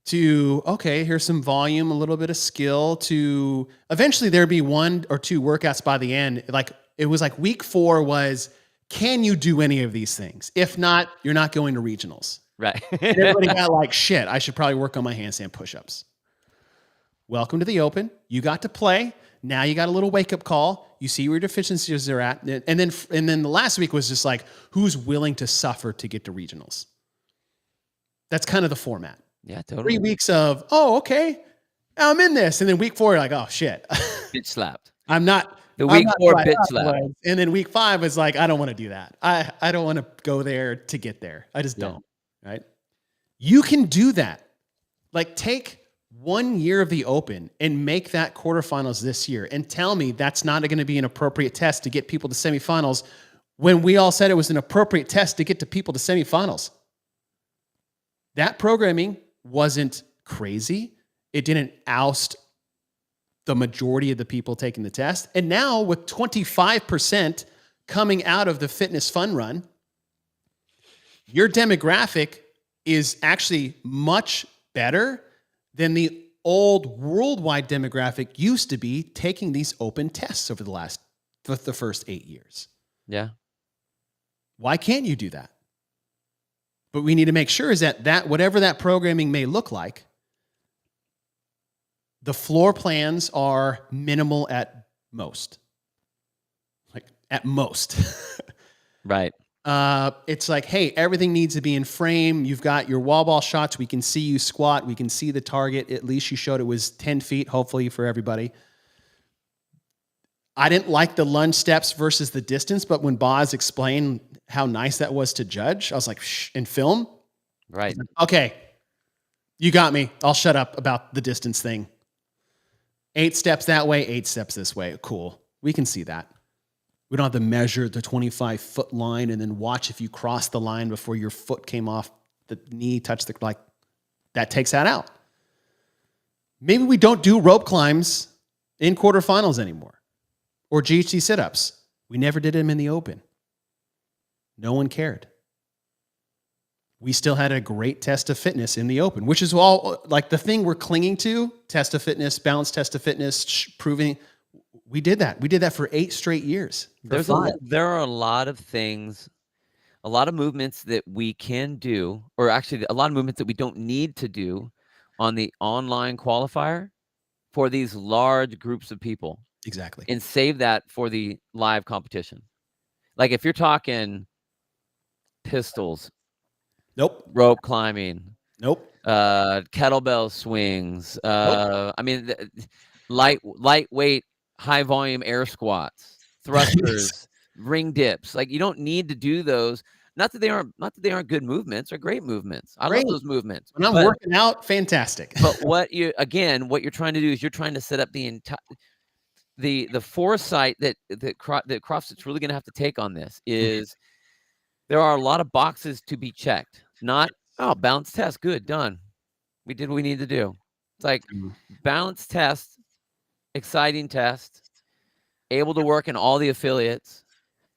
To, okay, here's some volume, a little bit of skill, to eventually there'd be 1 or 2 workouts by the end. Like, it was like week 4 was, can you do any of these things? If not, you're not going to regionals. Right. And everybody got like, shit, I should probably work on my handstand push-ups. Welcome to the open. You got to play. Now you got a little wake-up call. You see where your deficiencies are at. And then the last week was just like, who's willing to suffer to get to regionals? That's kind of the format. Yeah, totally. 3 weeks of, oh, okay, I'm in this. And then week 4, you're like, oh, shit. Bitch slapped. I'm not. The week 4 bitch slapped. And then week 5 is like, I don't want to do that. I don't want to go there to get there. I just don't. Right? You can do that. Like, take 1 year of the open and make that quarterfinals this year and tell me that's not going to be an appropriate test to get people to semifinals when we all said it was an appropriate test to get to people to semifinals. That programming wasn't crazy. It didn't oust the majority of the people taking the test. And now with 25% coming out of the fitness fun run, your demographic is actually much better than the old worldwide demographic used to be taking these open tests over the first 8 years. Yeah. Why can't you do that? But we need to make sure is that whatever that programming may look like, the floor plans are minimal at most. Like at most. Right. It's like, hey, everything needs to be in frame. You've got your wall ball shots. We can see you squat. We can see the target. At least you showed it was 10 feet, hopefully for everybody. I didn't like the lunge steps versus the distance, but when Boz explained how nice that was to judge, I was like, shh, in film? Right. Okay, you got me. I'll shut up about the distance thing. 8 steps that way, 8 steps this way. Cool. We can see that. We don't have to measure the 25-foot line and then watch if you cross the line before your foot came off the knee, touched the, like, that takes that out. Maybe we don't do rope climbs in quarterfinals anymore or GHD sit-ups. We never did them in the open. No one cared. We still had a great test of fitness in the open, which is all like the thing we're clinging to, test of fitness, balance test of fitness, proving. We did that. We did that for 8 straight years. There are a lot of things, a lot of movements that we can do, or actually a lot of movements that we don't need to do on the online qualifier for these large groups of people. Exactly. And save that for the live competition. Like if you're talking pistols, nope. Rope climbing, nope. Kettlebell swings, nope. I mean, lightweight, high volume air squats, thrusters, ring dips. Like you don't need to do those. Not that they aren't good movements. They're great movements. I love those movements. When I'm working out, fantastic. But what you're trying to do is you're trying to set up the entire the foresight that CrossFit's really going to have to take on this is there are a lot of boxes to be checked. Not, oh, balance test, good, done. We did what we need to do. It's like balance test, exciting test, able to work in all the affiliates,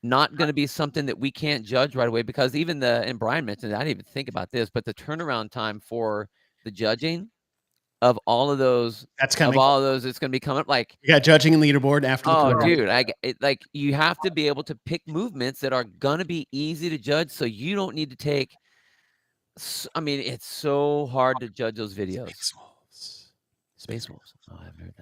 not going to be something that we can't judge right away because even and Brian mentioned it, I didn't even think about this, but the turnaround time for the judging of all of those, it's going to be coming up. Like you got judging and leaderboard after. Oh, dude, like you have to be able to pick movements that are going to be easy to judge, so you don't need to take. I mean, it's so hard to judge those videos. Space Wolves. Oh, I haven't heard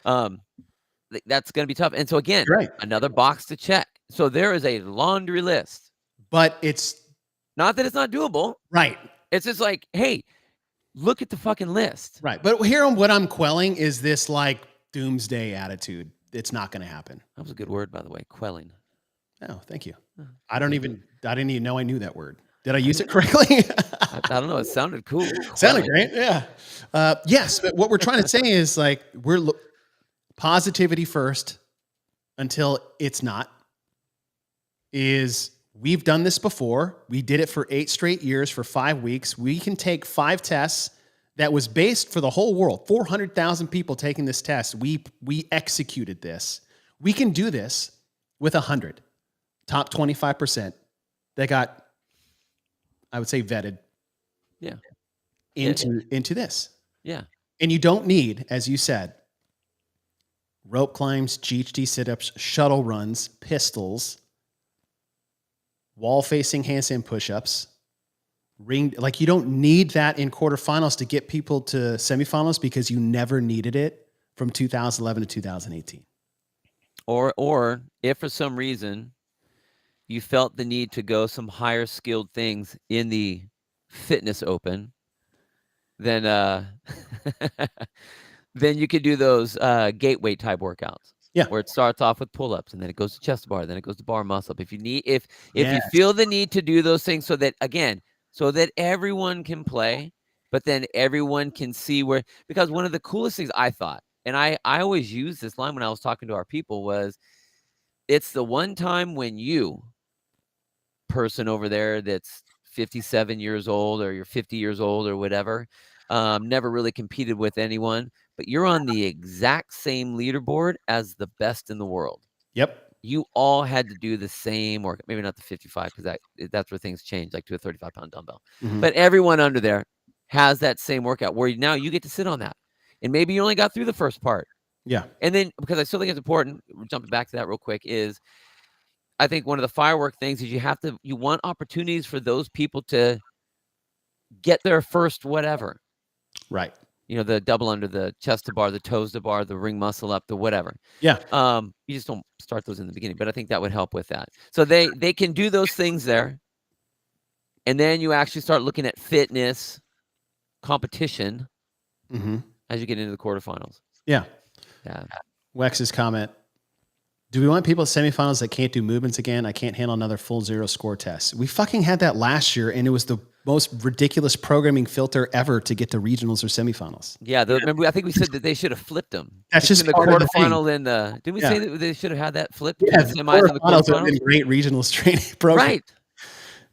that. That's going to be tough. And so again, another box to check. So there is a laundry list, but it's not that it's not doable. Right. It's just like, hey. Look at the fucking list. Right. But here, what I'm quelling is this like doomsday attitude. It's not going to happen. That was a good word, by the way. Quelling. Oh, thank you. I didn't even know I knew that word. Did I use it correctly? I don't know. It sounded cool. Sounded great. Yeah. Yes. But what we're trying to say is like, we're positivity first until it's not is we've done this before. We did it for 8 straight years for 5 weeks. We can take 5 tests that was based for the whole world. 400,000 people taking this test. We executed this. We can do this with 100. Top 25% that got, I would say, vetted. Yeah. Into this. Yeah. And you don't need, as you said, rope climbs, GHD sit-ups, shuttle runs, pistols, wall-facing handstand push-ups, ring. Like you don't need that in quarterfinals to get people to semifinals because you never needed it from 2011 to 2018. Or if for some reason you felt the need to go some higher skilled things in the fitness open, then then you could do those gateway type workworkouts. Yeah. Where it starts off with pull-ups and then it goes to chest bar, then it goes to bar muscle up. If you feel the need to do those things so that everyone can play, but then everyone can see where, because one of the coolest things I thought, and I always use this line when I was talking to our people, was it's the one time when you, person over there that's 57 years old or you're 50 years old or whatever, never really competed with anyone, but you're on the exact same leaderboard as the best in the world. Yep. You all had to do the same work, maybe not the 55 because that's where things change, like to a 35-pound dumbbell. Mm-hmm. But everyone under there has that same workout where now you get to sit on that. And maybe you only got through the first part. Yeah. And then, because I still think it's important, jumping back to that real quick, is I think one of the firework things is you want opportunities for those people to get their first whatever. Right. The double under, the chest to bar, the toes to bar, the ring muscle up, the whatever. Yeah. You just don't start those in the beginning, but I think that would help with that. So they can do those things there. And then you actually start looking at fitness competition as you get into the quarterfinals. Yeah. Yeah. Wex's comment. Do we want people at semifinals that can't do movements again? I can't handle another full 0 score test. We fucking had that last year, and it was the most ridiculous programming filter ever to get to regionals or semifinals. Yeah, remember, I think we said that they should have flipped them. That's just the part of the quarterfinal and the. Did we say that they should have had that flipped? Yeah, The semis and the quarterfinals have quarterfinals. been great regionals training program. Right.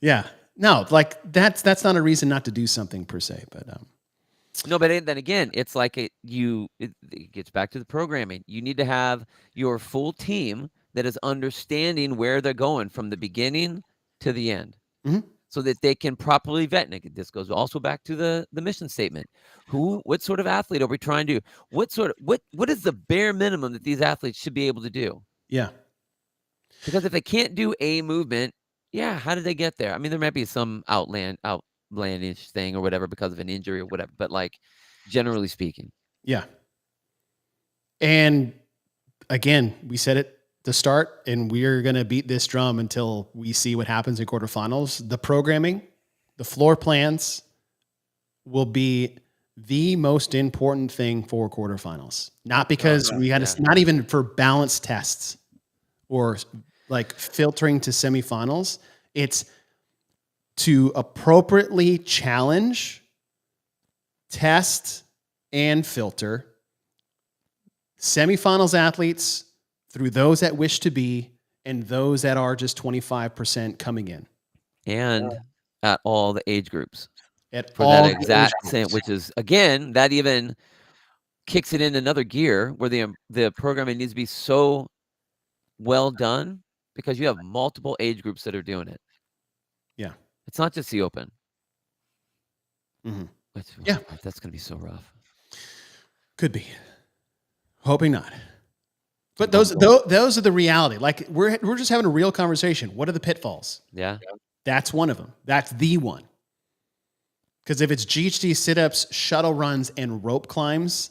Yeah. No, like that's not a reason not to do something per se, but no, but then again, it's like it gets back to the programming. You need to have your full team that is understanding where they're going from the beginning to the end, so that they can properly vet. And this goes also back to the mission statement. What sort of athlete are we trying to do? What is the bare minimum that these athletes should be able to do? Yeah. Because if they can't do a movement, how did they get there? I mean, there might be some outlandish thing or whatever because of an injury or whatever, but like generally speaking. Yeah. And again, we said it to start, and we're going to beat this drum until we see what happens in quarterfinals. The programming, the floor plans will be the most important thing for quarterfinals. Not because we had to, not even for balance tests or like filtering to semifinals. It's to appropriately challenge, test, and filter semifinals athletes through those that wish to be and those that are just 25% coming in. And at all the age groups. For all that exact same, which is, again, that even kicks it in another gear where the programming needs to be so well done because you have multiple age groups that are doing it. Yeah. It's not just the open. Yeah. That's going to be so rough. Could be. Hoping not. But those are the reality. Like we're just having a real conversation. What are the pitfalls? Yeah. That's one of them. That's the one. Because if it's GHD sit-ups, shuttle runs, and rope climbs.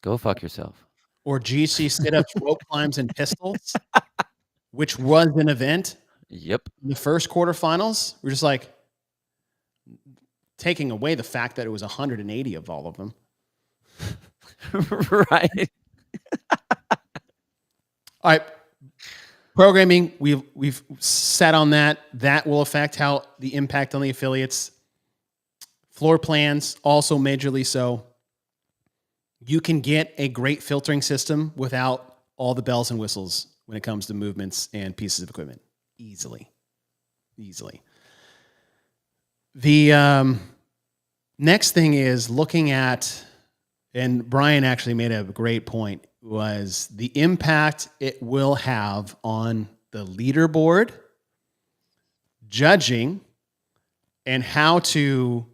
Go fuck yourself. Or GHD sit-ups, rope climbs, and pistols, which was an event. Yep. In the first quarterfinals, we're just like taking away the fact that it was 180 of all of them. Right. All right. Programming, we've sat on that. That will affect how the impact on the affiliates. Floor plans, also majorly so. You can get a great filtering system without all the bells and whistles when it comes to movements and pieces of equipment. Easily. The next thing is looking at, and Brian actually made a great point, was the impact it will have on the leaderboard, judging, and how to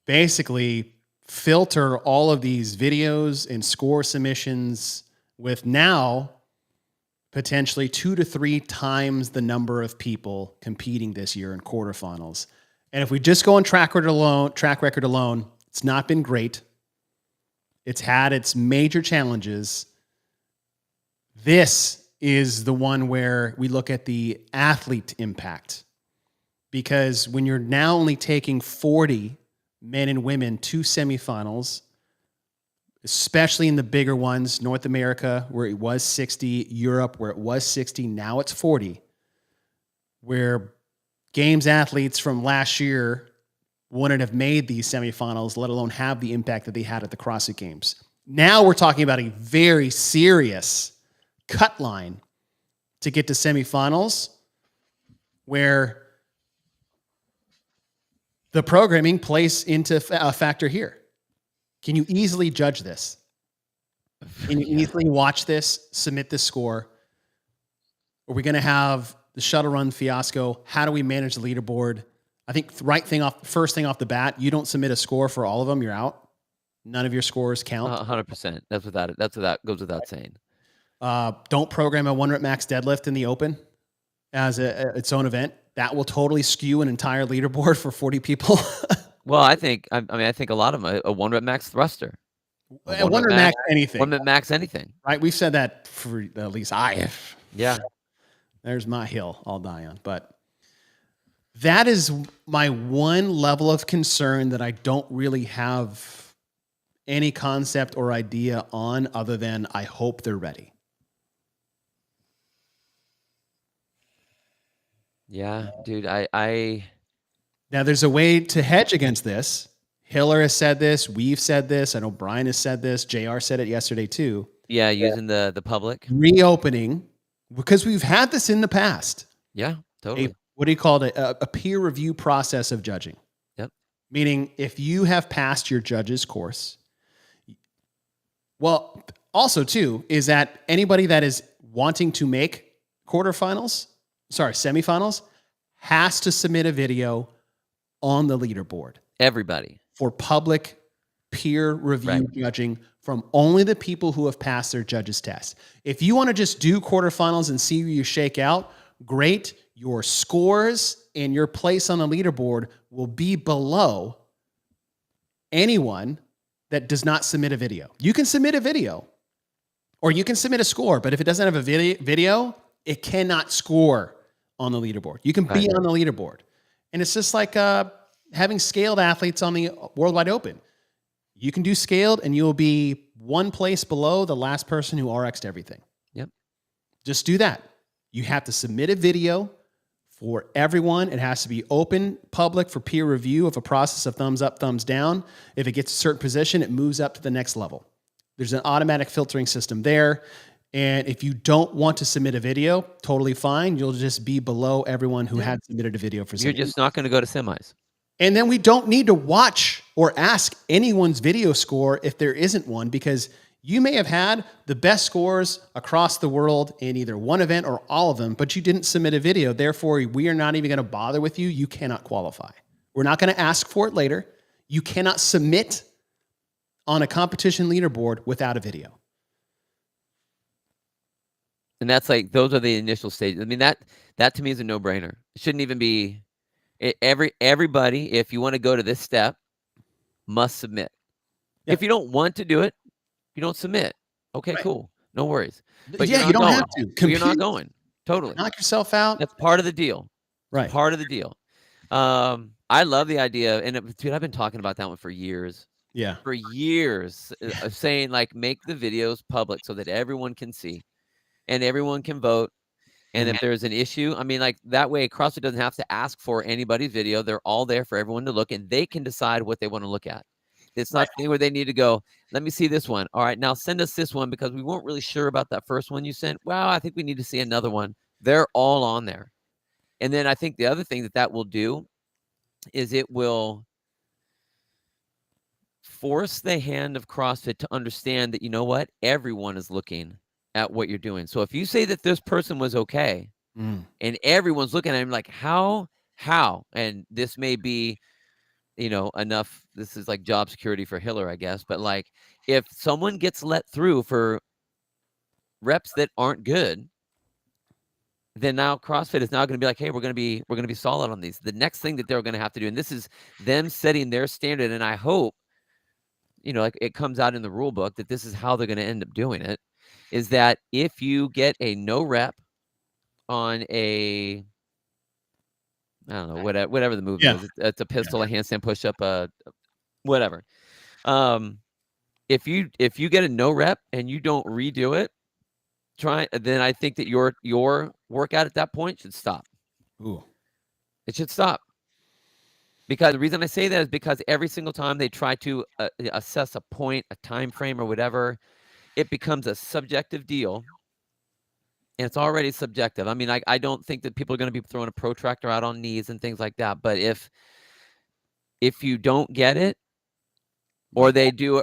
basically filter all of these videos and score submissions with now potentially 2 to 3 times the number of people competing this year in quarterfinals. And if we just go on track record alone, it's not been great. It's had its major challenges. This is the one where we look at the athlete impact. Because when you're now only taking 40 men and women to semifinals, especially in the bigger ones, North America, where it was 60, Europe, where it was 60, now it's 40, where games athletes from last year wouldn't have made these semifinals, let alone have the impact that they had at the CrossFit Games. Now we're talking about a very serious cut line to get to semifinals, where the programming plays into a factor here. Can you easily judge this? Can you easily watch this, submit this score? Are we going to have the shuttle run fiasco? How do we manage the leaderboard? I think first thing off the bat, you don't submit a score for all of them, you're out. None of your scores count. 100%. That goes without saying. Don't program a 1 rep max deadlift in the open. as its own event, that will totally skew an entire leaderboard for 40 people. Well, I think I think a lot of them a 1 rep max thruster, a 1 rep Wonder max, max anything, 1 rep max anything. right? We've said that for at least I have. Yeah. There's my hill I'll die on. But that is my one level of concern that I don't really have any concept or idea on, other than I hope they're ready. Yeah, dude, I Now, there's a way to hedge against this. Hiller has said this. We've said this. I know Brian has said this. JR said it yesterday too. yeah, using the public. Reopening, because we've had this in the past. Yeah, totally. What do you call it? A peer review process of judging. Yep. Meaning, if you have passed your judge's course, well, also too, is that anybody that is wanting to make semifinals, has to submit a video on the leaderboard. Everybody. For public peer review judging from only the people who have passed their judge's test. If you want to just do quarterfinals and see where you shake out, great. Your scores and your place on the leaderboard will be below anyone that does not submit a video. You can submit a video or you can submit a score, but if it doesn't have a video, it cannot score on the leaderboard. You can be on the leaderboard. And it's just like having scaled athletes on the Worldwide Open. You can do scaled and you'll be one place below the last person who RX'd everything. Yep. Just do that. You have to submit a video for everyone. It has to be open, public for peer review of a process of thumbs up, thumbs down. If it gets a certain position, it moves up to the next level. There's an automatic filtering system there. And if you don't want to submit a video, totally fine. You'll just be below everyone who had submitted a video for semis. You're just not going to go to semis. And then we don't need to watch or ask anyone's video score if there isn't one, because you may have had the best scores across the world in either one event or all of them, but you didn't submit a video. Therefore, we are not even going to bother with you. You cannot qualify. We're not going to ask for it later. You cannot submit on a competition leaderboard without a video. And that's like, those are the initial stages. I mean, that to me is a no-brainer. It shouldn't even be everybody, if you want to go to this step, must submit. Yep. If you don't want to do it, you don't submit. Okay, cool. No worries. But yeah, you don't have to. You're not going. Totally. Knock yourself out. That's part of the deal. Right. Part of the deal. I love the idea, and dude, I've been talking about that one for years. Yeah. For years, of saying like, make the videos public so that everyone can see and everyone can vote. And if there's an issue, I mean, like, that way CrossFit doesn't have to ask for anybody's video. They're all there for everyone to look, and they can decide what they want to look at. It's not where they need to go, let me see this one. All right, now send us this one because we weren't really sure about that first one you sent. Wow, I think we need to see another one. They're all on there. And then I think the other thing that will do is it will force the hand of CrossFit to understand that, you know what, everyone is looking at what you're doing. So if you say that this person was okay, and everyone's looking at him like, how, and this may be, enough, this is like job security for Hiller, I guess, but like, if someone gets let through for reps that aren't good, then now CrossFit is now going to be like, hey, we're going to be solid on these. The next thing that they're going to have to do, and this is them setting their standard, and I hope, like, it comes out in the rule book that this is how they're going to end up doing it, is that if you get a no rep on a, I don't know, whatever the move is, it's a pistol, a handstand push-up, whatever. If you get a no rep and you don't redo it, then I think that your workout at that point should stop. Ooh. It should stop. Because the reason I say that is because every single time they try to assess a point, a time frame, or whatever, it becomes a subjective deal, and it's already subjective. I mean, I don't think that people are going to be throwing a protractor out on knees and things like that. But if you don't get it, or they do,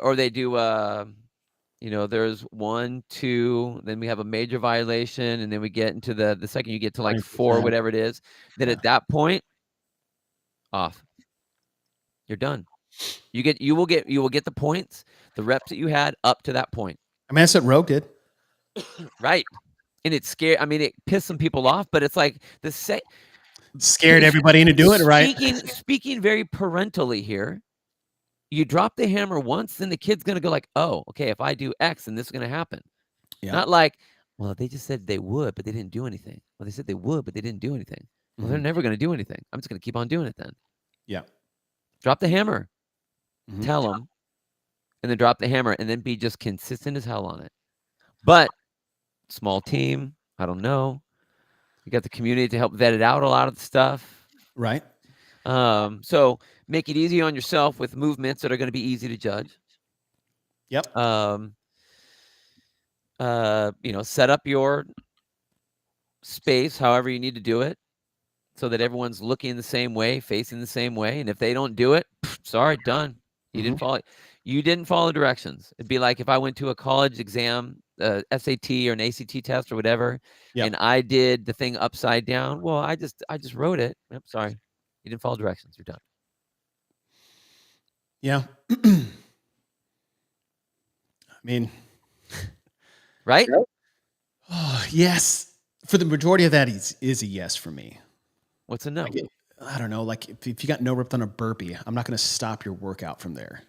there's 1, 2, then we have a major violation, and then we get into the second you get to like 4, whatever it is, then at that point, off. You're done. You will get the points, the reps that you had up to that point. I mean, that's what Rogue did. Right. and it scared. I mean, it pissed some people off, but it's like Scared everybody into doing it, right? Speaking very parentally here, you drop the hammer once, then the kid's gonna go like, "Oh, okay, if I do X, then this is gonna happen." Yeah. Not like, "Well, they just said they would, but they didn't do anything." Well, they said they would, but they didn't do anything. Well, they're never gonna do anything. I'm just gonna keep on doing it then. Yeah. Drop the hammer. Mhm. Tell them, and then drop the hammer, and then be just consistent as hell on it. But small team, I don't know. You got the community to help vet it out a lot of the stuff. Right. So make it easy on yourself with movements that are going to be easy to judge. Yep. Set up your space however you need to do it so that everyone's looking the same way, facing the same way. And if they don't do it, sorry, done. You didn't follow. You didn't follow directions. It'd be like if I went to a college exam, SAT or an ACT test or whatever, and I did the thing upside down. Well, I just wrote it. Yep, sorry. You didn't follow directions. You're done. Yeah. I mean, right? Oh, yes. For the majority of that is a yes for me. What's a no? I don't know. Like if you got no ripped on a burpee, I'm not going to stop your workout from there.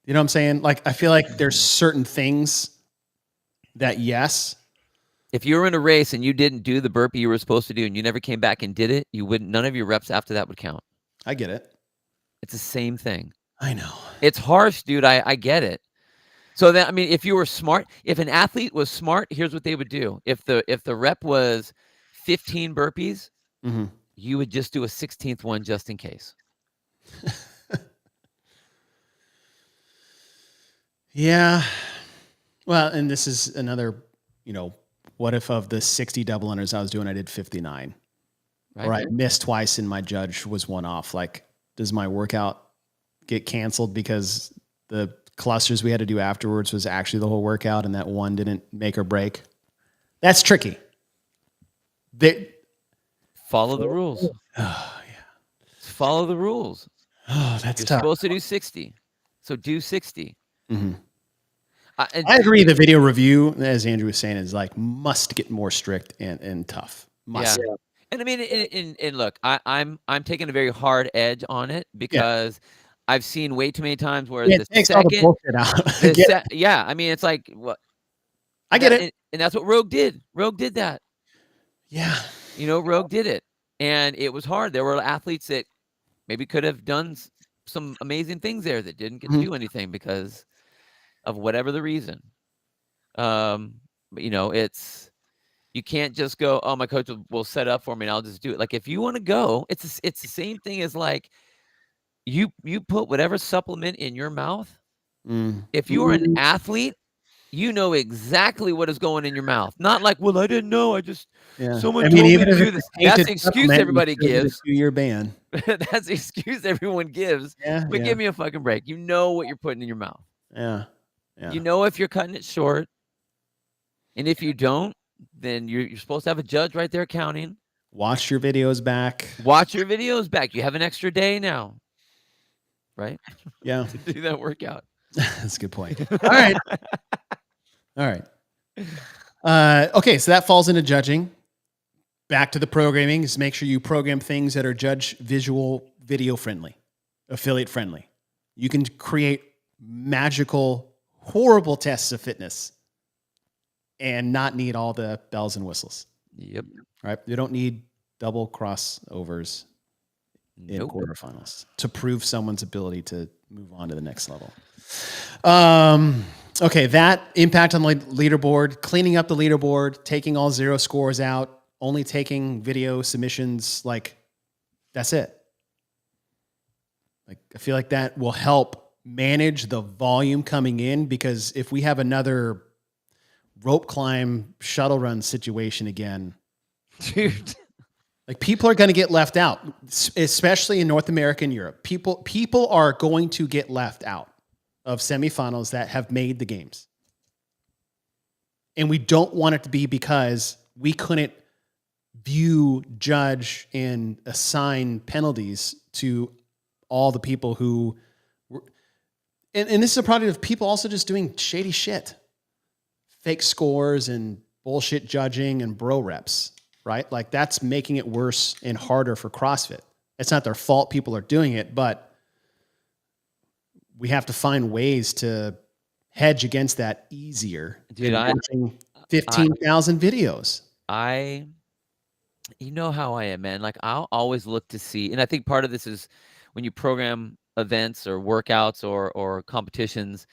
You know what I'm saying? Like, I feel like there's certain things that yes. If you were in a race and you didn't do the burpee you were supposed to do and you never came back and did it, you wouldn't. None of your reps after that would count. I get it. It's the same thing. I know. It's harsh, dude. I get it. So that, I mean, if you were smart, if an athlete was smart, here's what they would do. If the rep was 15 burpees, you would just do a 16th one just in case. Yeah. Well, and this is another, what if of the 60 double unders I was doing, I did 59, right? Or I missed twice and my judge was one off. Like, does my workout get canceled because the clusters we had to do afterwards was actually the whole workout and that one didn't make or break? That's tricky. Follow the rules. Oh, yeah. Follow the rules. Oh, that's tough. You're supposed to do 60. So do 60. I agree. The video review, as Andrew was saying, is like must get more strict and tough. Must. Yeah. And I mean, and look, I'm taking a very hard edge on it because I've seen way too many times where the takes second, all the bullshit out. I mean, it's like what I get it, and that's what Rogue did. Rogue did that. Yeah, Rogue did it, and it was hard. There were athletes that maybe could have done some amazing things there that didn't get to do anything because of whatever the reason. But it's. You can't just go, oh, my coach will set up for me and I'll just do it. Like if you want to go, it's the same thing as like you put whatever supplement in your mouth. If you are an athlete, you know exactly what is going in your mouth. Not like, well, I didn't know. Someone told me to do this. That's the excuse everybody gives. 2-year ban. That's the excuse everyone gives. But give me a fucking break. You know what you're putting in your mouth. Yeah. You know if you're cutting it short. And if you don't, then you're supposed to have a judge right there counting. Watch your videos back. You have an extra day now. Right? Yeah. To do that workout. That's a good point. All right. Okay, so that falls into judging. Back to the programming is make sure you program things that are judge visual video friendly, affiliate friendly. You can create magical, horrible tests of fitness and not need all the bells and whistles. Yep. Right? You don't need double crossovers in quarterfinals to prove someone's ability to move on to the next level. Okay, that impact on the leaderboard, cleaning up the leaderboard, taking all 0 scores out, only taking video submissions, like that's it. Like I feel like that will help manage the volume coming in because if we have another rope climb shuttle run situation again, dude, like people are going to get left out, especially in North America and Europe. People are going to get left out of semifinals that have made the games. And we don't want it to be because we couldn't view, judge, and assign penalties to all the people who were, and this is a product of people also just doing shady shit. Fake scores and bullshit judging and bro reps, right? Like that's making it worse and harder for CrossFit. It's not their fault people are doing it, but we have to find ways to hedge against that easier Dude, than watching 15,000 videos. You know how I am, man. Like I'll always look to see, and I think part of this is when you program events or workouts or competitions,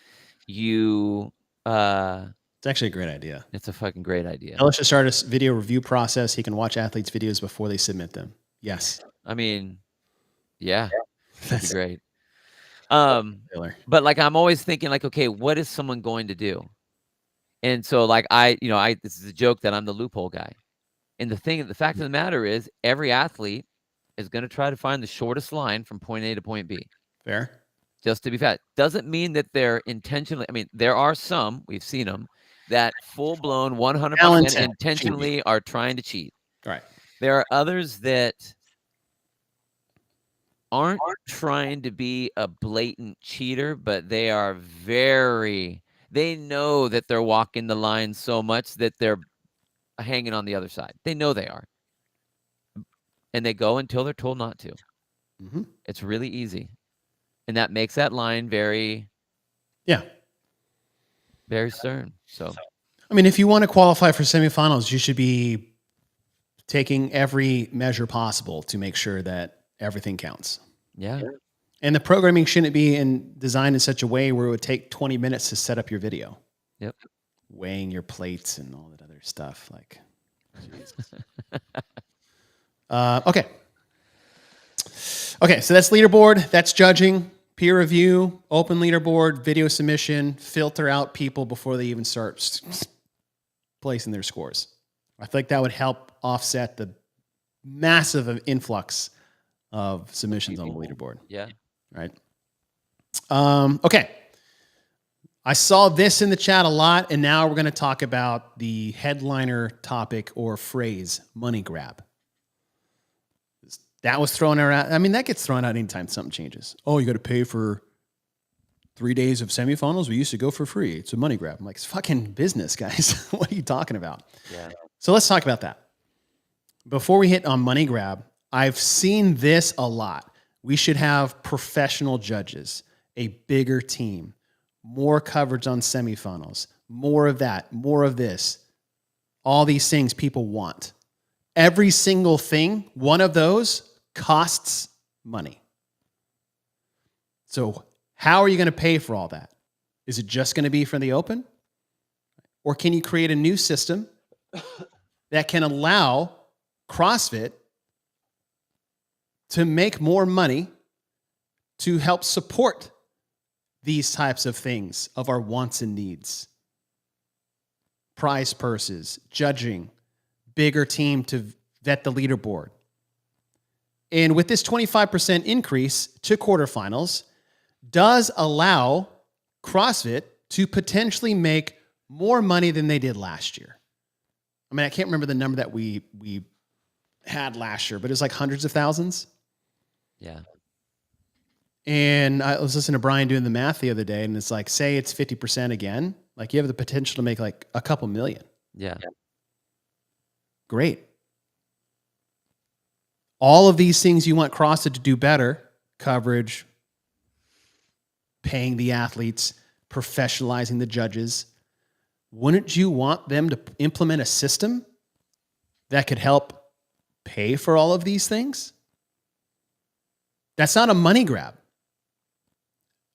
you It's actually a great idea. it's a fucking great idea. Let's just start a video review process. He can watch athletes' videos before they submit them. Yes. I mean, yeah, that'd be great. Killer. But like I'm always thinking like, okay, what is someone going to do? And so like this is a joke that I'm the loophole guy. And the fact of the matter is every athlete is going to try to find the shortest line from point A to point B. Fair. Just to be fat. Doesn't mean that they're intentionally, I mean, there are some, we've seen them, that full-blown 100% intentionally are trying to cheat. Right. There are others that aren't trying to be a blatant cheater, but they are they know that they're walking the line so much that they're hanging on the other side. They know they are. And they go until they're told not to. Mm-hmm. It's really easy. And that makes that line very stern. So, I mean, if you want to qualify for semifinals, you should be taking every measure possible to make sure that everything counts. Yeah. And the programming shouldn't be designed in such a way where it would take 20 minutes to set up your video. Yep. Weighing your plates and all that other stuff. Like, okay. Okay, so that's leaderboard. That's judging, peer review, open leaderboard, video submission, filter out people before they even start placing their scores. I feel like that would help offset the massive influx of submissions on the leaderboard. Yeah. Right. Okay. I saw this in the chat a lot, and now we're going to talk about the headliner topic or phrase, money grab. That was thrown around. I mean, that gets thrown out anytime something changes. Oh, you got to pay for 3 days of semifinals? We used to go for free. It's a money grab. I'm like, it's fucking business, guys. What are you talking about? Yeah. So let's talk about that. Before we hit on money grab, I've seen this a lot. We should have professional judges, a bigger team, more coverage on semifinals, more of that, more of this. All these things people want. Every single thing, one of those costs money. So how are you going to pay for all that? Is it just going to be for the open? Or can you create a new system that can allow CrossFit to make more money to help support these types of things of our wants and needs? Prize purses, judging, bigger team to vet the leaderboard. And with this 25% increase to quarterfinals does allow CrossFit to potentially make more money than they did last year. I mean, I can't remember the number that we had last year, but it was like hundreds of thousands. Yeah. And I was listening to Brian doing the math the other day, and it's like, say it's 50% again, like you have the potential to make like a couple million. Yeah. Great. All of these things you want CrossFit to do better: coverage, paying the athletes, professionalizing the judges. Wouldn't you want them to implement a system that could help pay for all of these things? That's not a money grab.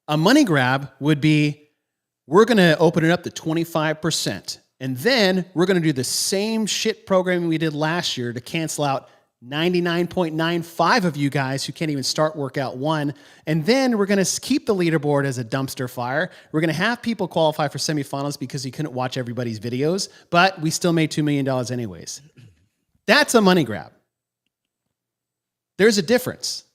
A money grab would be, we're going to open it up to 25%. And then we're going to do the same shit programming we did last year to cancel out 99.95 of you guys who can't even start workout one. And then we're going to keep the leaderboard as a dumpster fire. We're going to have people qualify for semifinals because you couldn't watch everybody's videos, but we still made $2 million anyways. That's a money grab. There's a difference.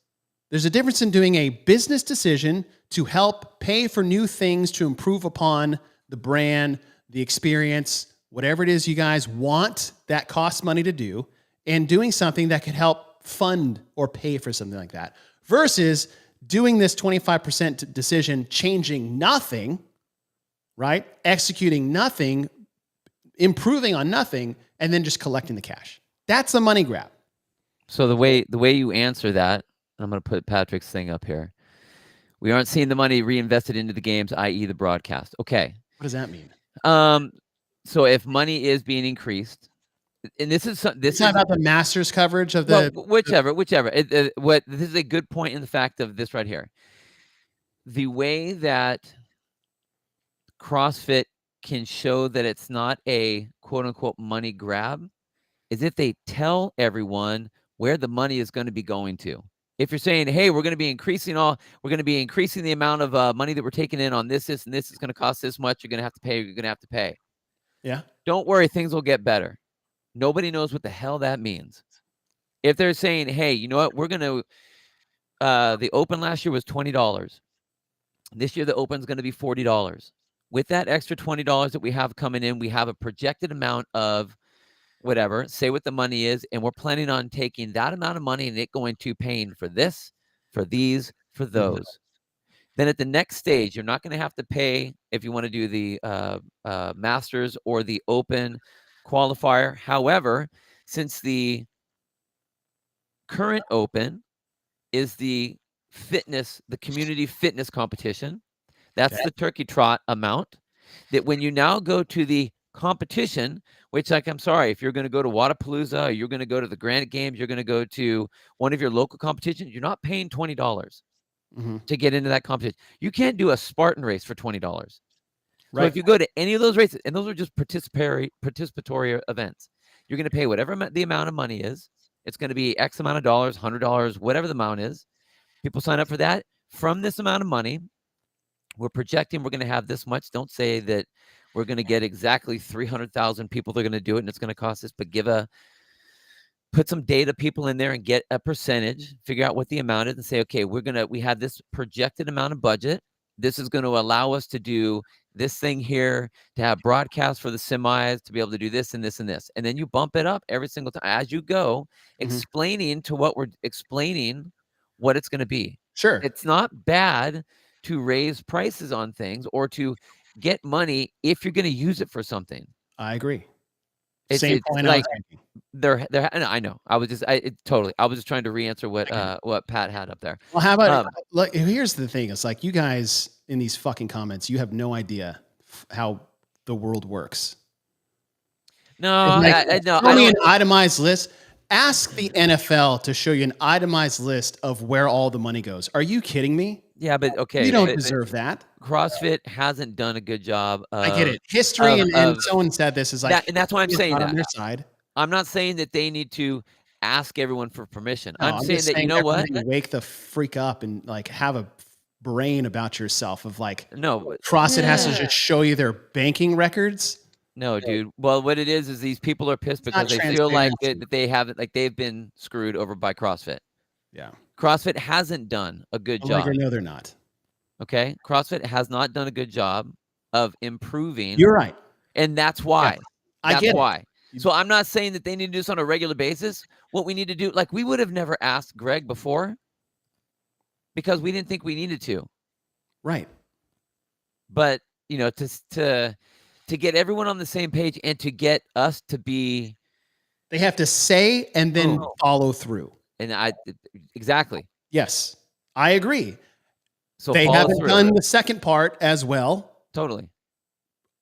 There's a difference in doing a business decision to help pay for new things to improve upon the brand, the experience, whatever it is you guys want that costs money to do, and doing something that could help fund or pay for something like that, versus doing this 25% decision, changing nothing, right? Executing nothing, improving on nothing and then just collecting the cash. That's a money grab. So the way you answer that, I'm going to put Patrick's thing up here. We aren't seeing the money reinvested into the games, i.e. the broadcast. Okay. What does that mean? So if money is being increased, and this is about the Masters coverage of the whichever. This is a good point in the fact of this right here. The way that CrossFit can show that it's not a quote unquote money grab is if they tell everyone where the money is going to be going to. If you're saying, hey, we're going to be increasing the amount of money that we're taking in on this, and this is going to cost this much, you're going to have to pay. Yeah. Don't worry, things will get better. Nobody knows what the hell that means. If they're saying, hey, you know what, we're going to, the open last year was $20. This year, the open's going to be $40. With that extra $20 that we have coming in, we have a projected amount of whatever, say what the money is, and we're planning on taking that amount of money and it going to paying for this, for these, for those. Then at the next stage, you're not going to have to pay if you want to do the Masters or the Open qualifier. However, since the current Open is the community fitness competition, that's the turkey trot amount, that when you now go to the competition, which, like, I'm sorry, if you're going to go to Wadapalooza, or you're going to go to the Granite Games, you're going to go to one of your local competitions, you're not paying $20 to get into that competition. You can't do a Spartan race for $20. So if you go to any of those races, and those are just participatory events, you're going to pay whatever the amount of money is. It's going to be X amount of dollars, $100, whatever the amount is. People sign up for that. From this amount of money, we're projecting we're going to have this much. Don't say that we're going to get exactly 300,000 people that are going to do it and it's going to cost us, but put some data people in there and get a percentage, figure out what the amount is and say, okay, we have this projected amount of budget. This is going to allow us to do this thing here, to have broadcasts for the semis, to be able to do this and this and this. And then you bump it up every single time as you go, explaining what it's going to be. Sure. It's not bad to raise prices on things or to get money if you're going to use it for something. I agree. It's point. Like I know. I was just trying to re-answer what Pat had up there. Well, how about look? Here's the thing: it's like you guys in these fucking comments, you have no idea how the world works. No, no. Show me an itemized list. Ask the NFL to show you an itemized list of where all the money goes. Are you kidding me? Yeah, but okay. You don't deserve that. CrossFit hasn't done a good job. I get it. History and someone said this is like that, and that's why I'm saying that. On their side. I'm not saying that they need to ask everyone for permission. No, I'm saying that, you know what? Wake the freak up and like have a brain about yourself of like, no, CrossFit has to just show you their banking records. No, dude. Well, what it is these people are pissed because they feel like that they haven't, like they've been screwed over by CrossFit. Yeah. CrossFit hasn't done a good job. No, they're not. Okay. CrossFit has not done a good job of improving. You're right. And that's why. Yeah, that's why. So I'm not saying that they need to do this on a regular basis. What we need to do, like we would have never asked Greg before because we didn't think we needed to. Right. But, you know, to get everyone on the same page and to get us to be, they have to say and then follow through. And exactly. Yes, I agree. So they haven't done the second part as well. Totally.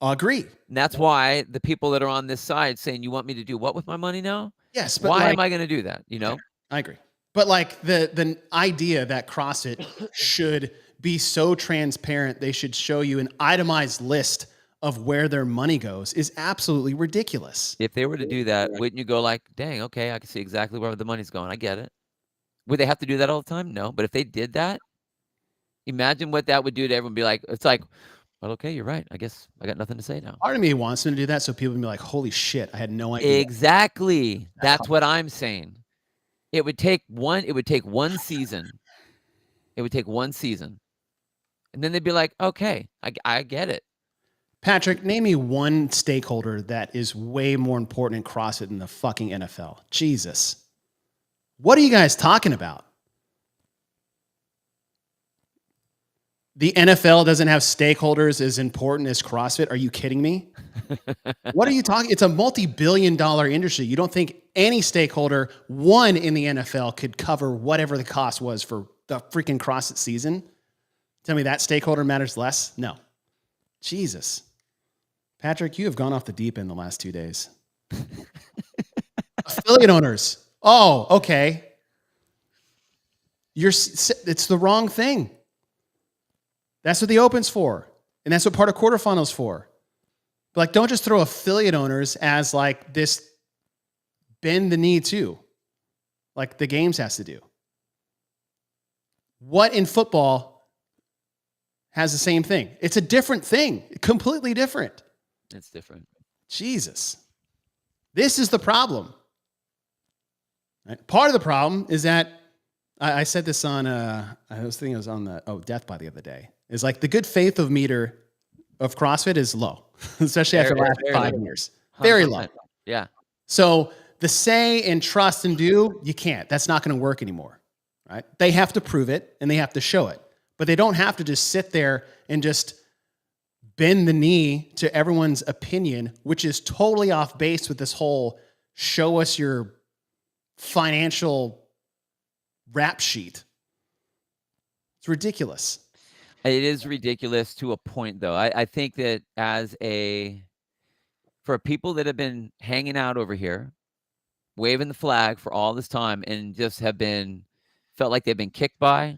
Agree. And that's why the people that are on this side saying, you want me to do what with my money now? Yes. But why am I going to do that? You know, I agree. But like the idea that CrossFit should be so transparent, they should show you an itemized list of where their money goes is absolutely ridiculous. If they were to do that, wouldn't you go like, dang, okay, I can see exactly where the money's going. I get it. Would they have to do that all the time? No. But if they did that, imagine what that would do to everyone. Be like, it's like, well, okay, you're right. I guess I got nothing to say now. Part of me wants them to do that so people can be like, holy shit, I had no idea. Exactly. That's what I'm saying. It would take one season. It would take one season. And then they'd be like, okay, I get it. Patrick, name me one stakeholder that is way more important in CrossFit than the fucking NFL. Jesus. What are you guys talking about? The NFL doesn't have stakeholders as important as CrossFit. Are you kidding me? What are you talking? It's a multi-billion-dollar industry. You don't think any stakeholder, one in the NFL, could cover whatever the cost was for the freaking CrossFit season? Tell me that stakeholder matters less? No. Jesus. Patrick, you have gone off the deep end the last 2 days. Affiliate owners. Oh, okay. It's the wrong thing. That's what the Open's for. And that's what part of quarterfinals for. But like, don't just throw affiliate owners as like this bend the knee too, like the games has to do. What in football has the same thing? It's a different thing, completely different. It's different. Jesus. This is the problem. Right? Part of the problem is that I said this on, I was thinking it was on the, Death by the other day. Is like the good faith of meter of CrossFit is low, especially after the last 5 years. Very low. Yeah. So the say and trust and do, you can't. That's not going to work anymore, right? They have to prove it and they have to show it. But they don't have to just sit there and just bend the knee to everyone's opinion, which is totally off base with this whole show us your financial rap sheet. It's ridiculous. It is ridiculous to a point, though. I think that for people that have been hanging out over here, waving the flag for all this time and just felt like they've been kicked by,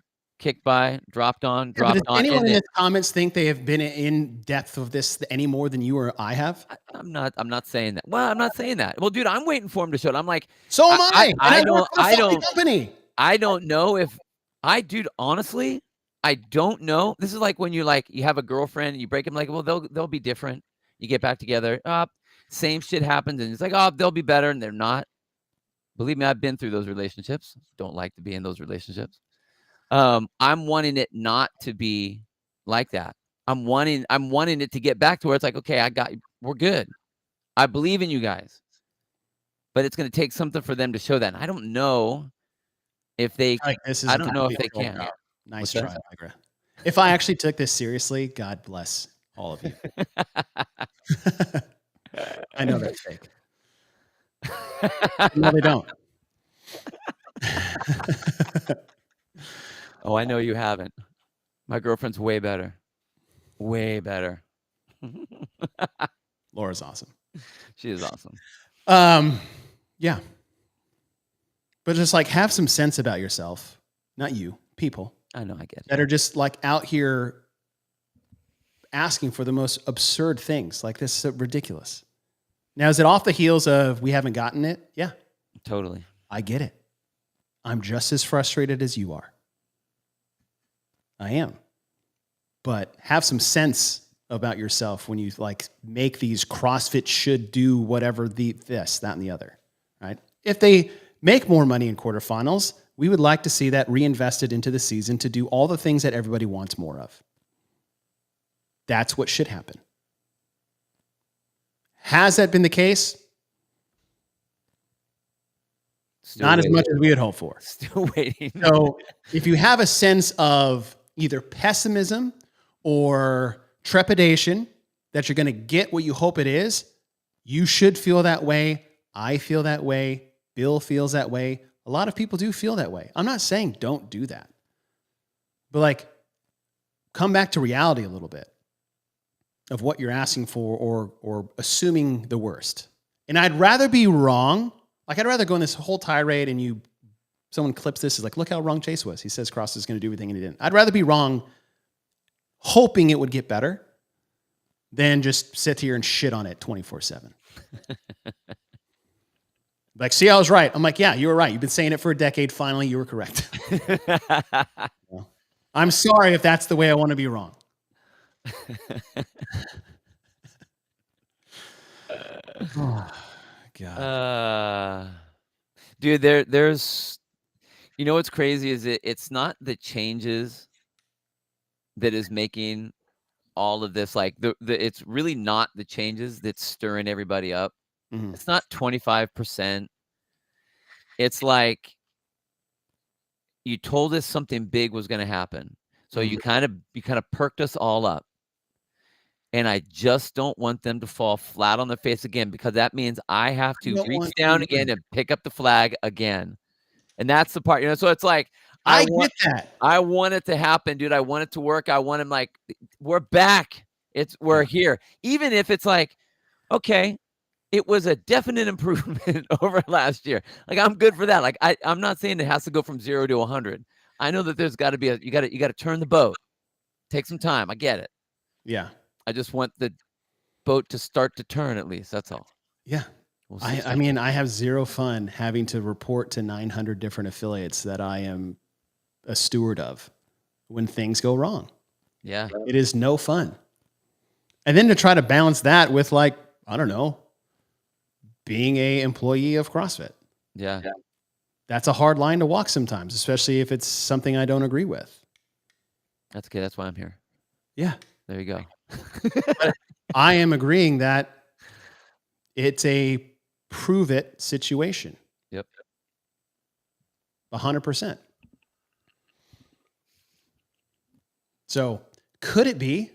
dropped on. Does anyone in the comments think they have been in depth of this any more than you or I have? I'm not saying that. Well, I'm not saying that. Well, dude, I'm waiting for him to show it. I'm like, so am I. I don't know if dude, honestly, I don't know. This is like when you have a girlfriend and you break them, like, well, they'll be different. You get back together. Same shit happens. And it's like, oh, they'll be better. And they're not. Believe me, I've been through those relationships. Don't like to be in those relationships. I'm wanting it not to be like that. I'm wanting it to get back to where it's like, okay, we're good. I believe in you guys. But it's going to take something for them to show that. And I don't know if they, I don't know if they can. Nice try, Allegra. If I actually took this seriously, God bless all of you. I know that's fake. No, they don't. Oh, I know you haven't. My girlfriend's way better. Way better. Laura's awesome. She is awesome. Yeah. But just like have some sense about yourself. Not you, people. I know, I get it. That are just like out here asking for the most absurd things. Like this is ridiculous. Now, is it off the heels of we haven't gotten it? Yeah. Totally. I get it. I'm just as frustrated as you are. I am. But have some sense about yourself when you like make these CrossFit should do whatever this, that, and the other, right? If they make more money in quarterfinals, we would like to see that reinvested into the season to do all the things that everybody wants more of. That's what should happen. Has that been the case? Not as much as we had hoped for. Still waiting. So if you have a sense of either pessimism or trepidation that you're going to get what you hope it is, you should feel that way. I feel that way. Bill feels that way. A lot of people do feel that way. I'm not saying don't do that. But like, come back to reality a little bit of what you're asking for or assuming the worst. And I'd rather be wrong. Like, I'd rather go on this whole tirade and someone clips this is like, look how wrong Chase was. He says Cross is going to do everything and he didn't. I'd rather be wrong hoping it would get better than just sit here and shit on it 24/7. Like, see, I was right. I'm like, yeah, you were right. You've been saying it for a decade. Finally, you were correct. Well, I'm sorry if that's the way I want to be wrong. Oh, God. Dude, there's, what's crazy is it's not the changes that is making all of this, like it's really not the changes that's stirring everybody up. Mm-hmm. It's not 25%. It's like you told us something big was going to happen. So you kind of perked us all up. And I just don't want them to fall flat on their face again, because that means I have to don't reach want down them again and pick up the flag again. And that's the part, so it's like, I get that. I want it to happen, dude. I want it to work. I want him, like, we're back. We're here. Even if it's like, okay, it was a definite improvement over last year. Like, I'm good for that. Like, I'm not saying it has to go from 0 to 100. I know that there's got to be you got to turn the boat. Take some time. I get it. Yeah. I just want the boat to start to turn, at least. That's all. Yeah. We'll see. I mean, I have zero fun having to report to 900 different affiliates that I am a steward of when things go wrong. Yeah. It is no fun. And then to try to balance that with, like, I don't know, being a employee of CrossFit. Yeah. That's a hard line to walk sometimes, especially if it's something I don't agree with. That's okay. That's why I'm here. Yeah. There you go. I am agreeing that it's a prove it situation. Yep. 100%. So could it be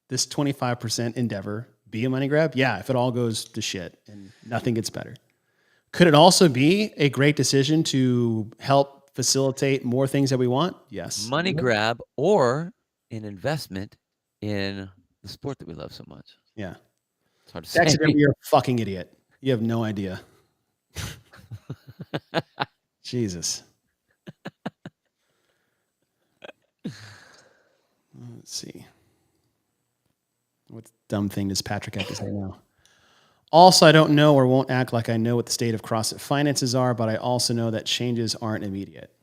this 25% endeavor be a money grab? Yeah, if it all goes to shit and nothing gets better. Could it also be a great decision to help facilitate more things that we want? Yes. Money grab or an investment in the sport that we love so much. Yeah. It's hard to say. You're a fucking idiot. You have no idea. Jesus. Let's see. What dumb thing does Patrick have to say now? Also, I don't know or won't act like I know what the state of CrossFit finances are, but I also know that changes aren't immediate.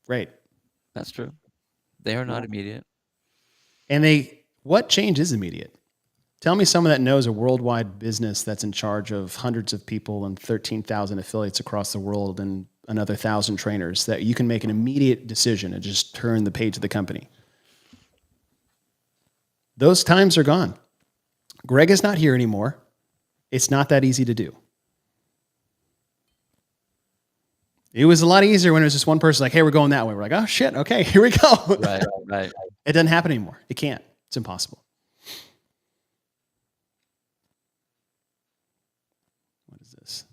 Great. That's true. They are not immediate. And what change is immediate? Tell me someone that knows a worldwide business that's in charge of hundreds of people and 13,000 affiliates across the world and another 1,000 trainers that you can make an immediate decision and just turn the page of the company. Those times are gone. Greg is not here anymore. It's not that easy to do. It was a lot easier when it was just one person like, hey, we're going that way. We're like, oh, shit. Okay, here we go. Right. It doesn't happen anymore. It can't. It's impossible. What is this?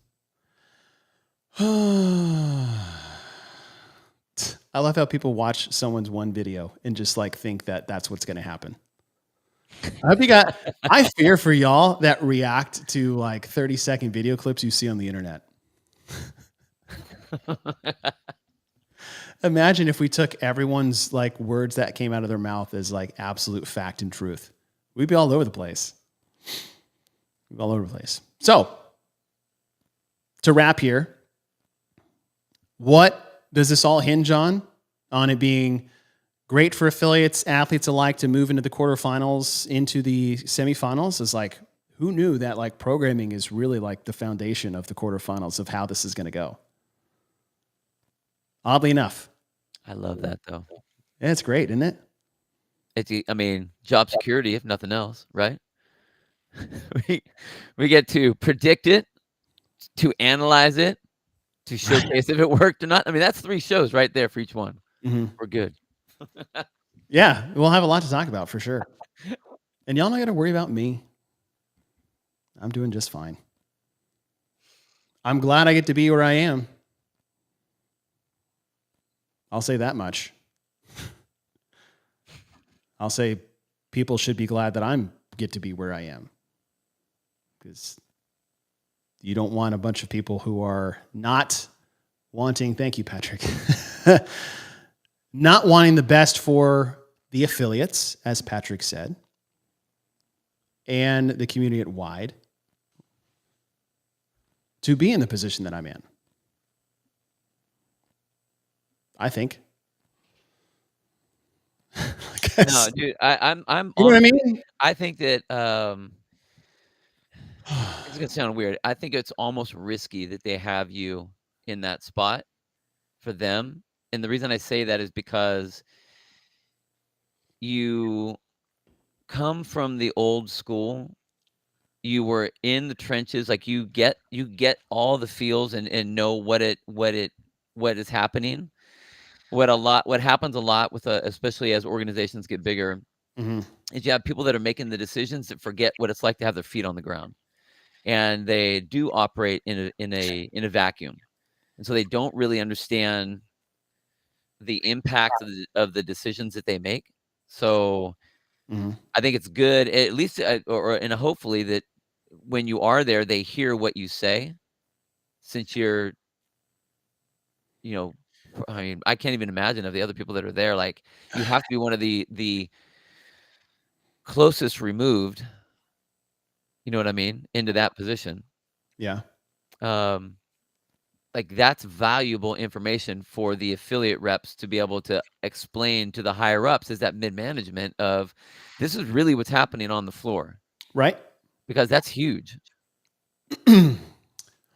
I love how people watch someone's one video and just like think that that's what's going to happen. I fear for y'all that react to like 30-second video clips you see on the internet. Imagine if we took everyone's like words that came out of their mouth as like absolute fact and truth. We'd be all over the place. So to wrap here, what does this all hinge on? On it being great for affiliates, athletes alike to move into the quarterfinals, into the semifinals. Is like, who knew that like programming is really like the foundation of the quarterfinals of how this is going to go? Oddly enough. I love that though. Yeah, it's great, isn't it? It's, job security, if nothing else, right? we get to predict it, to analyze it, to showcase if it worked or not. That's 3 shows right there for each one. Mm-hmm. We're good. Yeah, we'll have a lot to talk about for sure. And y'all not got to worry about me. I'm doing just fine. I'm glad I get to be where I am. I'll say that much. I'll say people should be glad that I get to be where I am. Because you don't want a bunch of people who are not wanting, thank you, Patrick, not wanting the best for the affiliates, as Patrick said, and the community at wide to be in the position that I'm in. I think. No, dude, I'm you know what I mean? I think that it's gonna sound weird. I think it's almost risky that they have you in that spot for them. And the reason I say that is because you come from the old school. You were in the trenches, like you get all the feels and know what is happening. What happens a lot with especially as organizations get bigger is you have people that are making the decisions that forget what it's like to have their feet on the ground, and they do operate in a vacuum, and so they don't really understand the impact of the decisions that they make. So I think it's good, at least, and hopefully that when you are there, they hear what you say, since you're, I mean, I can't even imagine of the other people that are there. Like, you have to be one of the closest removed, you know what I mean, into that position. Yeah. Like, that's valuable information for the affiliate reps to be able to explain to the higher ups, is that mid-management of, this is really what's happening on the floor, Right. because that's huge.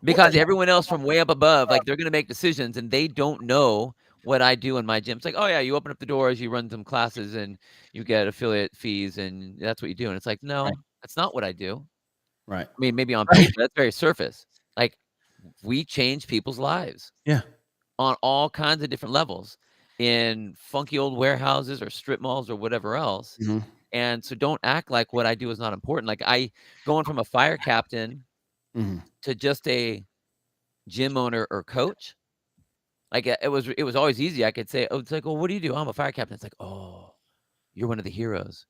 Because everyone else from way up above, like, they're going to make decisions and they don't know what I do in my gym. It's like, oh yeah, you open up the doors, you run some classes, and you get affiliate fees, and that's what you do. And it's like, no, that's not what I do. Right. I mean, maybe on paper, that's very surface. Like, we change people's lives. Yeah. On all kinds of different levels, in funky old warehouses or strip malls or whatever else. And so don't act like what I do is not important. Like, going from a fire captain to just a gym owner or coach, like, it was always easy. I could say, oh, it's like, well, what do you do? Oh, I'm a fire captain. It's like, oh, you're one of the heroes.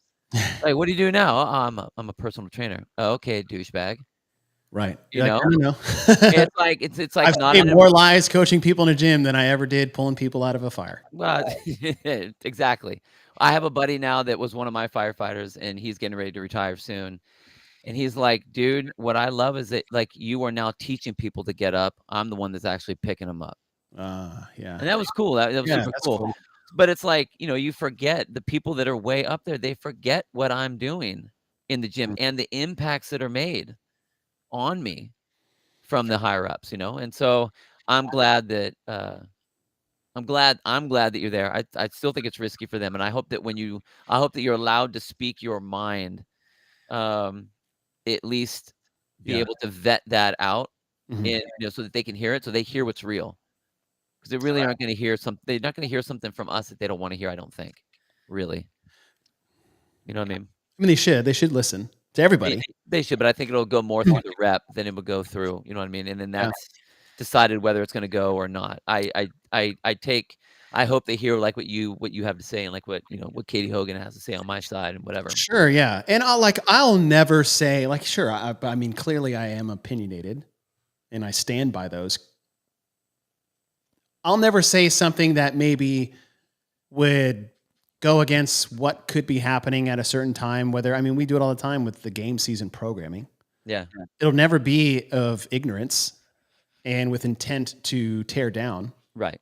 Like, what do you do now? Oh, I'm a personal trainer. Oh, okay, douchebag. Right. You You're know? like, I don't know. It's like, it's like I've not saved more lives coaching people in a gym than I ever did pulling people out of a fire. Well, exactly. I have a buddy now that was one of my firefighters, and he's getting ready to retire soon. And he's like, dude, what I love is that, like, you are now teaching people to get up. I'm the one that's actually picking them up. Yeah. And that was cool. That was super that's cool. But it's like, you forget the people that are way up there. They forget what I'm doing in the gym and the impacts that are made on me from the higher ups, And so I'm glad that, I'm glad that you're there. I still think it's risky for them, and I hope that you're allowed to speak your mind, at least be able to vet that out, and so that they can hear it, so they hear what's real, because they really aren't going to hear they're not going to hear something from us that they don't want to hear. I don't think, really. You know what I mean? I mean, they should listen to everybody. They should, but I think it'll go more through the rep than it would go through. You know what I mean? And then that's decided whether it's going to go or not. I hope they hear, like, what you have to say, and like what Katie Hogan has to say on my side and whatever. Sure, yeah. And I'll never say, like, sure, I mean, clearly I am opinionated and I stand by those. I'll never say something that maybe would go against what could be happening at a certain time, we do it all the time with the game season programming. Yeah. It'll never be of ignorance and with intent to tear down. Right.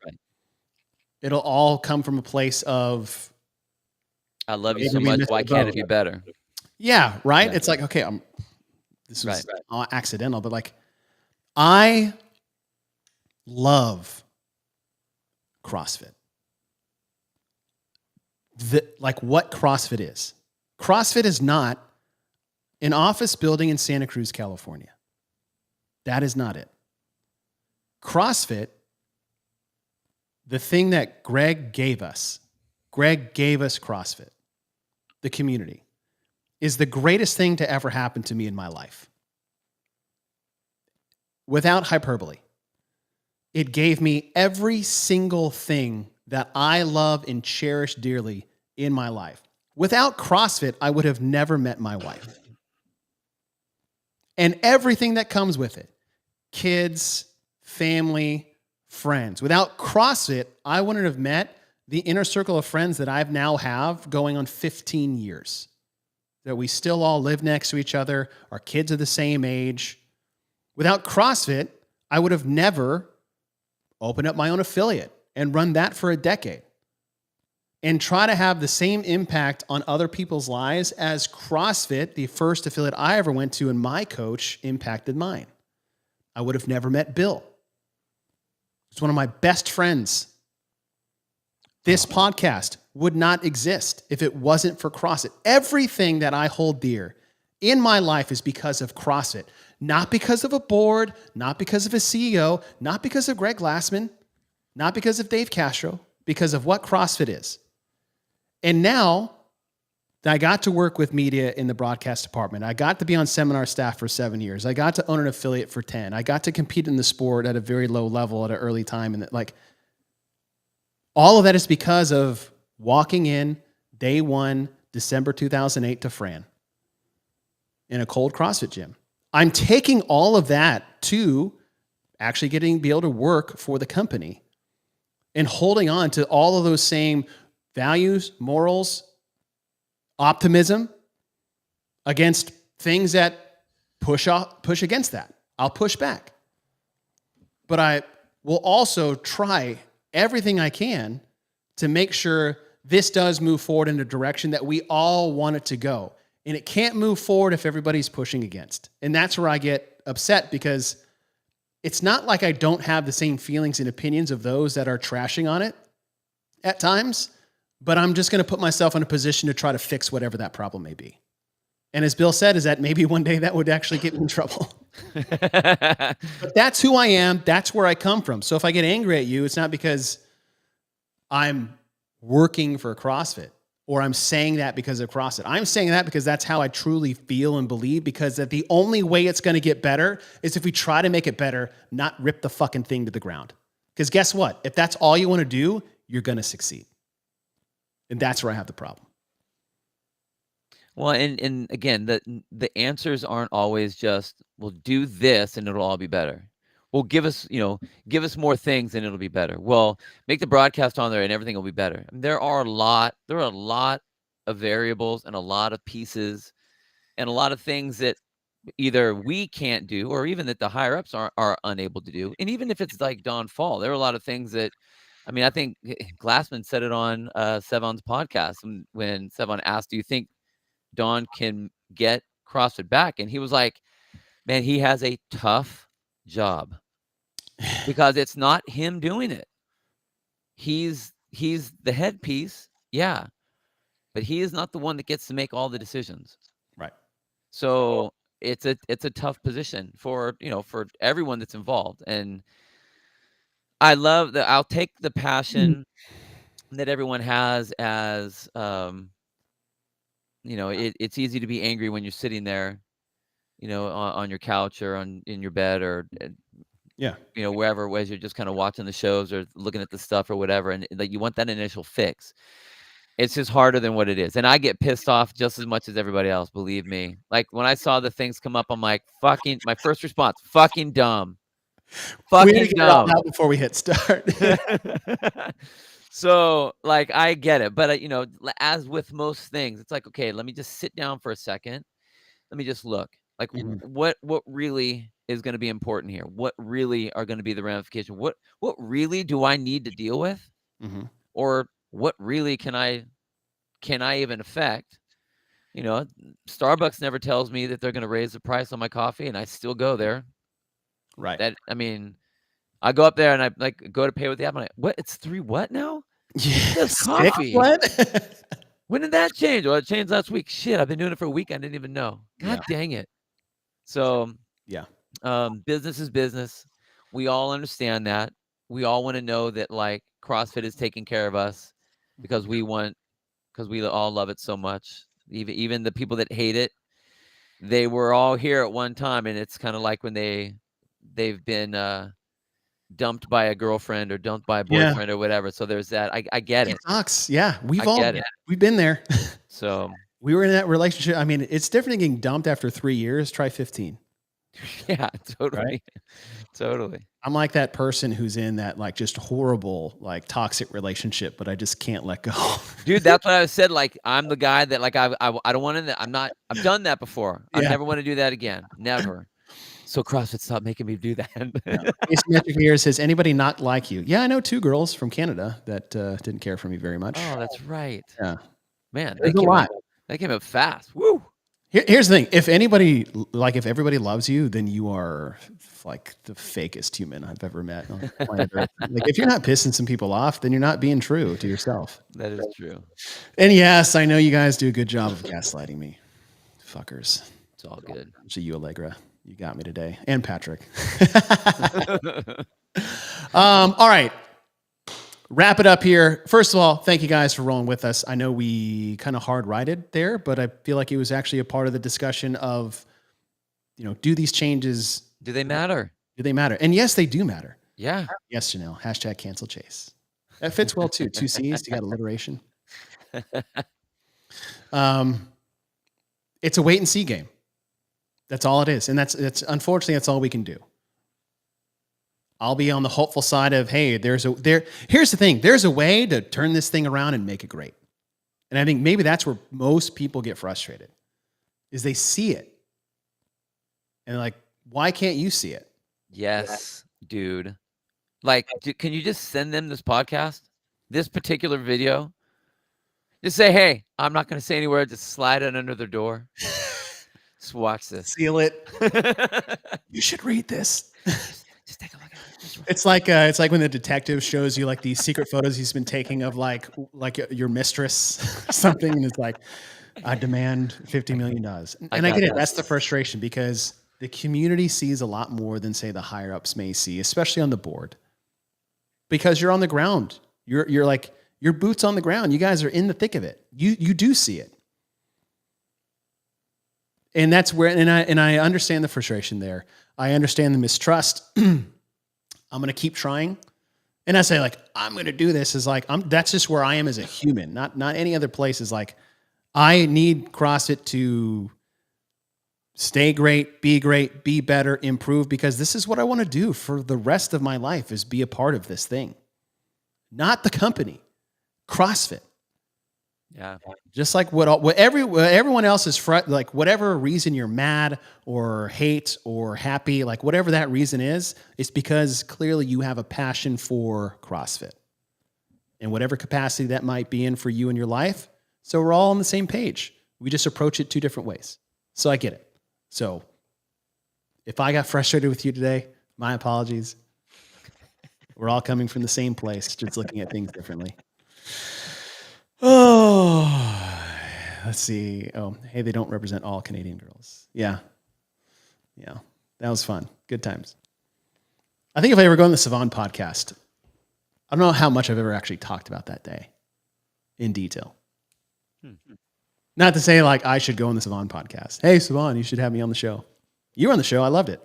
It'll all come from a place of, I love you so much. Why can't it be better? Yeah, right. Yeah. It's like, okay, this was accidental, but like, I love CrossFit. What CrossFit is. CrossFit is not an office building in Santa Cruz, California. That is not it. CrossFit, the thing that Greg gave us CrossFit, the community, is the greatest thing to ever happen to me in my life. Without hyperbole. It gave me every single thing that I love and cherish dearly in my life. Without CrossFit, I would have never met my wife. And everything that comes with it. Kids, family, friends. Without CrossFit, I wouldn't have met the inner circle of friends that I've now have going on 15 years. That we still all live next to each other. Our kids are the same age. Without CrossFit, I would have never opened up my own affiliate and run that for a decade and try to have the same impact on other people's lives as CrossFit, the first affiliate I ever went to, and my coach impacted mine. I would have never met Bill. He's one of my best friends. This podcast would not exist if it wasn't for CrossFit. Everything that I hold dear in my life is because of CrossFit. Not because of a board, not because of a CEO, not because of Greg Glassman, not because of Dave Castro, because of what CrossFit is. And now I got to work with media in the broadcast department. I got to be on seminar staff for 7 years. I got to own an affiliate for 10. I got to compete in the sport at a very low level at an early time. And like, all of that is because of walking in day one, December 2008 to Fran in a cold CrossFit gym. I'm taking all of that to actually be able to work for the company and holding on to all of those same values, morals, optimism against things that push against that. I'll push back. But I will also try everything I can to make sure this does move forward in a direction that we all want it to go. And it can't move forward if everybody's pushing against. And that's where I get upset, because it's not like I don't have the same feelings and opinions of those that are trashing on it at times, but I'm just going to put myself in a position to try to fix whatever that problem may be. And as Bill said, is that maybe one day that would actually get me in trouble. But that's who I am. That's where I come from. So if I get angry at you, it's not because I'm working for CrossFit or I'm saying that because of CrossFit. I'm saying that because that's how I truly feel and believe, because that the only way it's going to get better is if we try to make it better, not rip the fucking thing to the ground. Because guess what? If that's all you want to do, you're going to succeed. And that's where I have the problem. Well, and again, the answers aren't always just, well, do this and it'll all be better. Well, give us more things and it'll be better. Well, make the broadcast on there and everything will be better. I mean, there are a lot of variables and a lot of pieces and a lot of things that either we can't do or even that the higher ups are unable to do. And even if it's like Don Fall, there are a lot of things that, I mean, I think Glassman said it on Sevon's podcast when Sevon asked, do you think Don can get CrossFit back? And he was like, man, he has a tough job because it's not him doing it. He's the headpiece, yeah, but he is not the one that gets to make all the decisions. Right. So it's a tough position for everyone that's involved. And I love that. I'll take the passion that everyone has as it's easy to be angry when you're sitting there, on your couch or in your bed or wherever, as you're just kind of watching the shows or looking at the stuff or whatever, and like you want that initial fix. It's just harder than what it is, and I get pissed off just as much as everybody else. Believe me. Like when I saw the things come up, I'm like, fucking. My first response, fucking dumb, fucking we had to get dumb. it all out before we hit start. So, like, I get it, but as with most things, it's like, okay, let me just sit down for a second. Let me just look. Like, what really is going to be important here? What really are going to be the ramifications? What really do I need to deal with? Or what really can I even affect? Starbucks never tells me that they're going to raise the price on my coffee, and I still go there. Right. I go up there and I like go to pay with the app. I'm like, what? It's $3 what now? Yes. Coffee. What? When did that change? Well, it changed last week. Shit, I've been doing it for a week. I didn't even know. God dang it. So business is business. We all understand that. We all want to know that like CrossFit is taking care of us because we all love it so much. Even the people that hate it, they were all here at one time, and it's kind of like when they've been dumped by a girlfriend or dumped by a boyfriend or whatever. So there's that. I get it. It sucks. Yeah. We've been there. So we were in that relationship. I mean, it's different than getting dumped after 3 years. Try 15. Yeah, totally. Right? Totally. I'm like that person who's in that like just horrible, like toxic relationship, but I just can't let go. Dude, that's what I said. Like, I'm the guy that like, I don't want to, I've done that before. I never want to do that again. Never. So CrossFit, stop making me do that. Asymmetric here says, anybody not like you? Yeah, I know 2 girls from Canada that didn't care for me very much. Oh, that's right. Yeah. Man, There's a lot. They came up fast. Woo. Here's the thing. If everybody loves you, then you are like the fakest human I've ever met on planet Earth. Like if you're not pissing some people off, then you're not being true to yourself. That is true. And yes, I know you guys do a good job of gaslighting me. Fuckers. It's all good. To you, Allegra. You got me today. And Patrick. All right. wrap it up here. First of all, thank you guys for rolling with us. I know we kind of hard rided there, but I feel like it was actually a part of the discussion of, do these changes, Do they matter? do they matter? And yes, they do matter. Yeah. Yes, Janelle. # cancel Chase. That fits well too. 2 C's. You got alliteration. It's a wait and see game. That's all it is. And that's unfortunately, that's all we can do. I'll be on the hopeful side of, hey, here's the thing. There's a way to turn this thing around and make it great. And I think maybe that's where most people get frustrated, is they see it. And like, why can't you see it? Yes, dude. Like, can you just send them this podcast, this particular video? Just say, hey, I'm not going to say anywhere. Just slide it under their door. Just watch this. Seal it. You should read this. Just take a look at it. It's like when the detective shows you like these secret photos he's been taking of like your mistress or something, and it's like, I demand $50 million. And I get it. That's the frustration, because the community sees a lot more than, say, the higher ups may see, especially on the board, because you're on the ground. You're like, your boots on the ground. You guys are in the thick of it. You do see it. And that's where, and I understand the frustration there. I understand the mistrust. I'm going to keep trying. And I say, like, I'm going to do this, is like, that's just where I am as a human, not any other place. Is like, I need CrossFit to stay great, be better, improve, because this is what I want to do for the rest of my life, is be a part of this thing. Not the company, CrossFit. Yeah. Just like what everyone else is, like whatever reason you're mad or hate or happy, like whatever that reason is, it's because clearly you have a passion for CrossFit, and whatever capacity that might be in for you in your life. So we're all on the same page. We just approach it 2 different ways. So I get it. So if I got frustrated with you today, my apologies. We're all coming from the same place, just looking at things differently. Oh, let's see. Oh, hey, they don't represent all Canadian girls. Yeah. That was fun. Good times. I think if I ever go on the Savon podcast, I don't know how much I've ever actually talked about that day in detail. Not to say like I should go on the Savon podcast. Hey, Savon, you should have me on the show. You were on the show. I loved it.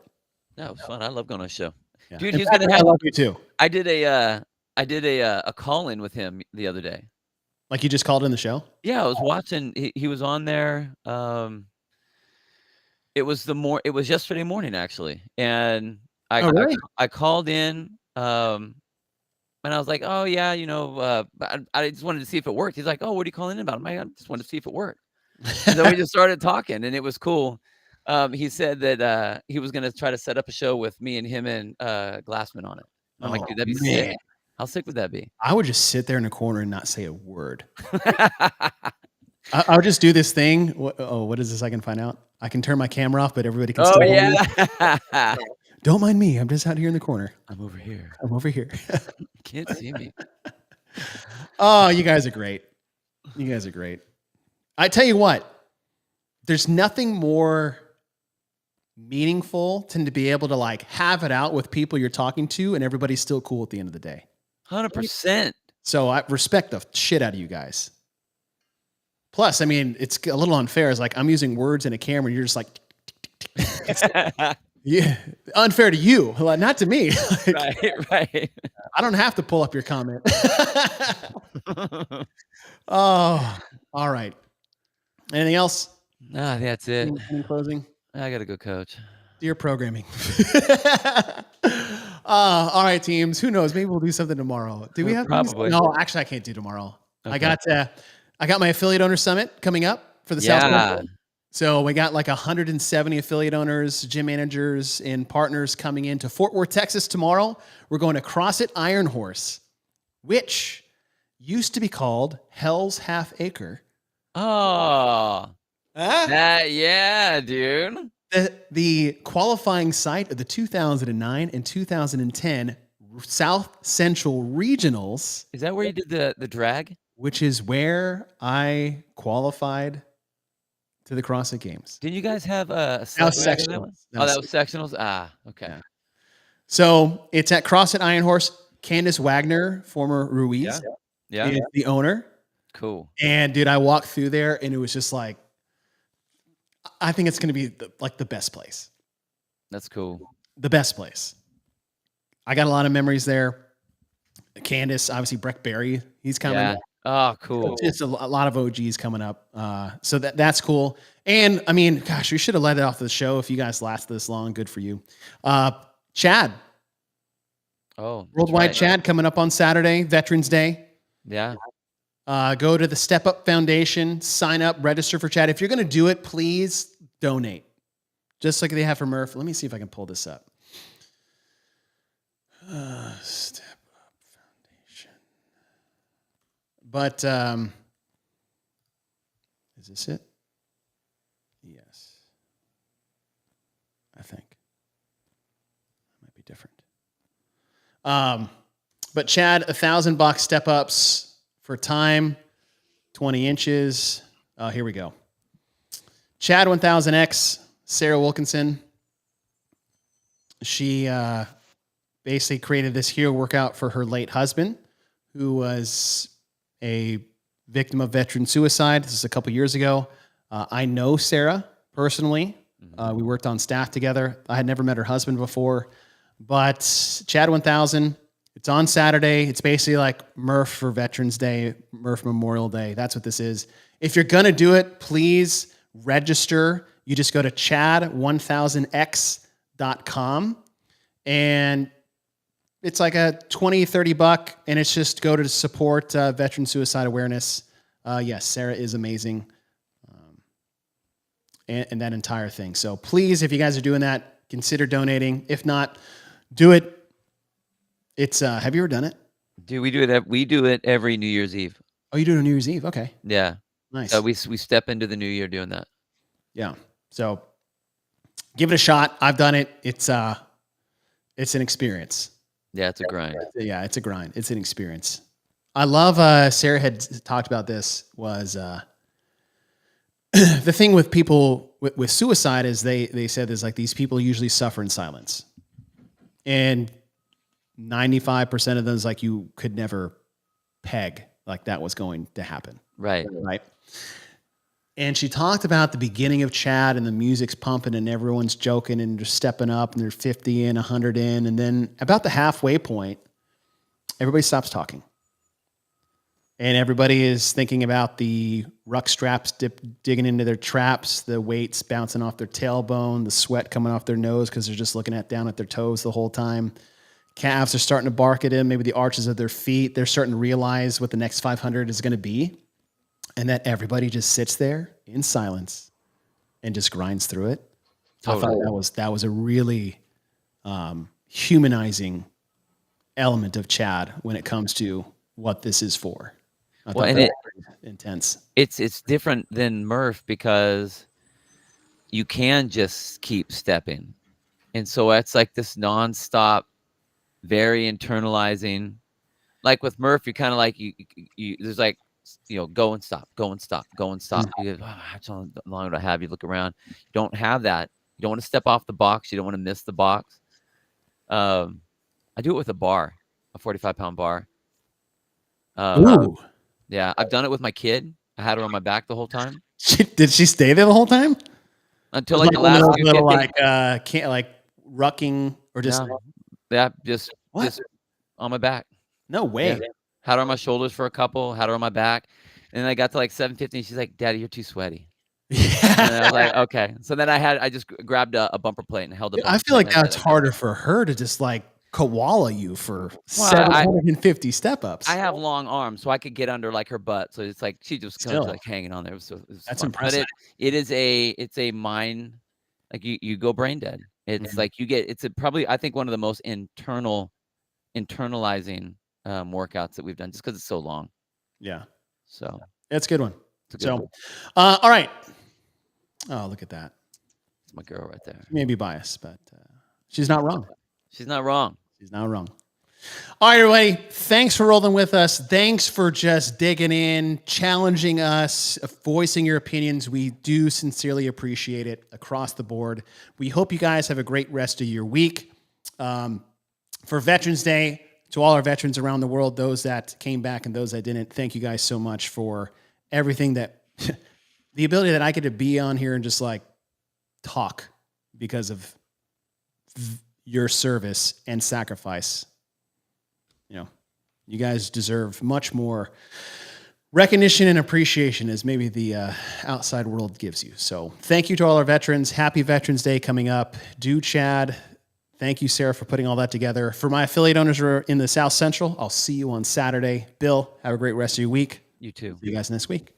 That was fun. I love going on a show. Yeah. Dude, he's gonna have. I love you too. I did a call in with him the other day. Like, you just called in the show? Yeah, I was watching. He was on there. It was yesterday morning, actually, and I called in. And I was like, oh yeah, I just wanted to see if it worked. He's like, oh, what are you calling in about? I just wanted to see if it worked. And then we just started talking, and it was cool. He said that he was going to try to set up a show with me and him and Glassman on it. I'm like, dude, that'd be sick. How sick would that be? I would just sit there in a corner and not say a word. I would just do this thing. What is this? I can find out. I can turn my camera off, but everybody can still yeah. Don't mind me. I'm just out here in the corner. I'm over here. You can't see me. Oh, you guys are great. I tell you what, there's nothing more meaningful than to be able to like have it out with people you're talking to, and everybody's still cool at the end of the day. 100%. So I respect the shit out of you guys. Plus, I mean, it's a little unfair. It's like I'm using words in a camera, and you're just like, yeah, unfair to you, not to me. Right. I don't have to pull up your comment. Oh, all right. Anything else? No, that's it. Any closing? I gotta go, coach. Dear programming. All right, teams. Who knows? Maybe we'll do something tomorrow. Do we have probably? No, actually, I can't do tomorrow. Okay. I got my affiliate owner summit coming up for the South. So we got like 170 affiliate owners, gym managers, and partners coming into Fort Worth, Texas tomorrow. We're going to CrossFit Iron Horse, which used to be called Hell's Half Acre. Oh, yeah, dude. The qualifying site of the 2009 and 2010 South Central Regionals. Is that where you did the drag? Which is where I qualified to the CrossFit Games. Didn't you guys have a sectionals? that was sectionals? Ah, okay. Yeah. So it's at CrossFit Iron Horse. Candace Wagner, former Ruiz, Yeah. is the owner. Cool. And dude, I walked through there and it was just like, I think it's going to be the best place. That's cool. The best place. I got a lot of memories there. Candace, obviously Breck Berry, he's coming. Yeah. Oh, cool. It's a lot of OGs coming up. So that's cool. And I mean, gosh, we should have let it off the show if you guys lasted this long. Good for you. Chad. Oh, Worldwide right. Chad coming up on Saturday, Veterans Day. Yeah. Go to the Step Up Foundation, sign up, register for Chad. If you're going to do it, please donate. Just like they have for Murph. Let me see if I can pull this up. Step Up Foundation. But is this it? Yes. I think. It might be different. But Chad, $1,000 step ups for time, 20 inches. Here we go. Chad 1000X, Sarah Wilkinson. She basically created this hero workout for her late husband, who was a victim of veteran suicide. This is a couple years ago. I know Sarah personally. We worked on staff together. I had never met her husband before. But Chad 1000, it's on Saturday. It's basically like Murph for Veterans Day, Murph Memorial Day. That's what this is. If you're going to do it, please register. You just go to chad1000x.com. And it's like a $20-$30, and it's just go to support veteran suicide awareness. Yes, Sarah is amazing. And that entire thing. So please, if you guys are doing that, consider donating. If not, do it. It's have you ever done it? Dude, we do it every New Year's Eve. Oh, you do it on New Year's Eve? Okay. Yeah. Nice. So we step into the new year doing that. Yeah. So give it a shot. I've done it. It's an experience. Yeah, it's a grind. Yeah, it's a grind. It's an experience. I love Sarah had talked about this was the thing with people with suicide is they said there's like these people usually suffer in silence. And 95% of them is like you could never peg like that was going to happen. Right. Right. And she talked about the beginning of Chad and the music's pumping and everyone's joking and just stepping up and they're 50 in, 100 in. And then about the halfway point, everybody stops talking. And everybody is thinking about the ruck straps digging into their traps, the weights bouncing off their tailbone, the sweat coming off their nose because they're just looking down at their toes the whole time. Calves are starting to bark at him, maybe the arches of their feet. They're starting to realize what the next 500 is going to be. And that everybody just sits there in silence and just grinds through it. Totally. I thought that was a really humanizing element of Chad when it comes to what this is for. Well, and intense. It's different than Murph because you can just keep stepping. And so it's like this nonstop, very internalizing. Like with Murph, you're kind of like you there's like, go and stop, go and stop, go and stop. You go, how long do I have? You look around. You don't have that. You don't want to step off the box. You don't want to miss the box. I do it with a bar, a 45-pound bar. Ooh. Yeah, I've done it with my kid. I had her on my back the whole time. Did she stay there the whole time? Until like the last little can't like rucking or just just on my back. No way. Yeah. Had her on my shoulders for a couple, had her on my back. And then I got to like 750 and she's like, "Daddy, you're too sweaty." Yeah. And I was like, okay. So then I just grabbed a bumper plate and held it. I feel like that's harder for her to just like koala you for 750 step ups. I have long arms, so I could get under like her butt. So it's like she just comes like hanging on there. It was that's fun. impressive. But it's a mind, like you go brain dead. It's like probably I think one of the most internalizing workouts that we've done just because it's so long. Yeah. So it's a good one. It's a good one. All right. Oh, look at that. It's my girl right there. She may be biased, but she's not wrong. She's not wrong. She's not wrong. All right, everybody. Thanks for rolling with us. Thanks for just digging in, challenging us, voicing your opinions. We do sincerely appreciate it across the board. We hope you guys have a great rest of your week. For Veterans Day, to all our veterans around the world, those that came back and those that didn't, thank you guys so much for everything that, the ability that I get to be on here and just like talk because of your service and sacrifice. You know, you guys deserve much more recognition and appreciation as maybe the outside world gives you. So thank you to all our veterans. Happy Veterans Day coming up. Chad. Thank you, Sarah, for putting all that together. For my affiliate owners who are in the South Central, I'll see you on Saturday. Bill, have a great rest of your week. You too. See you guys next week.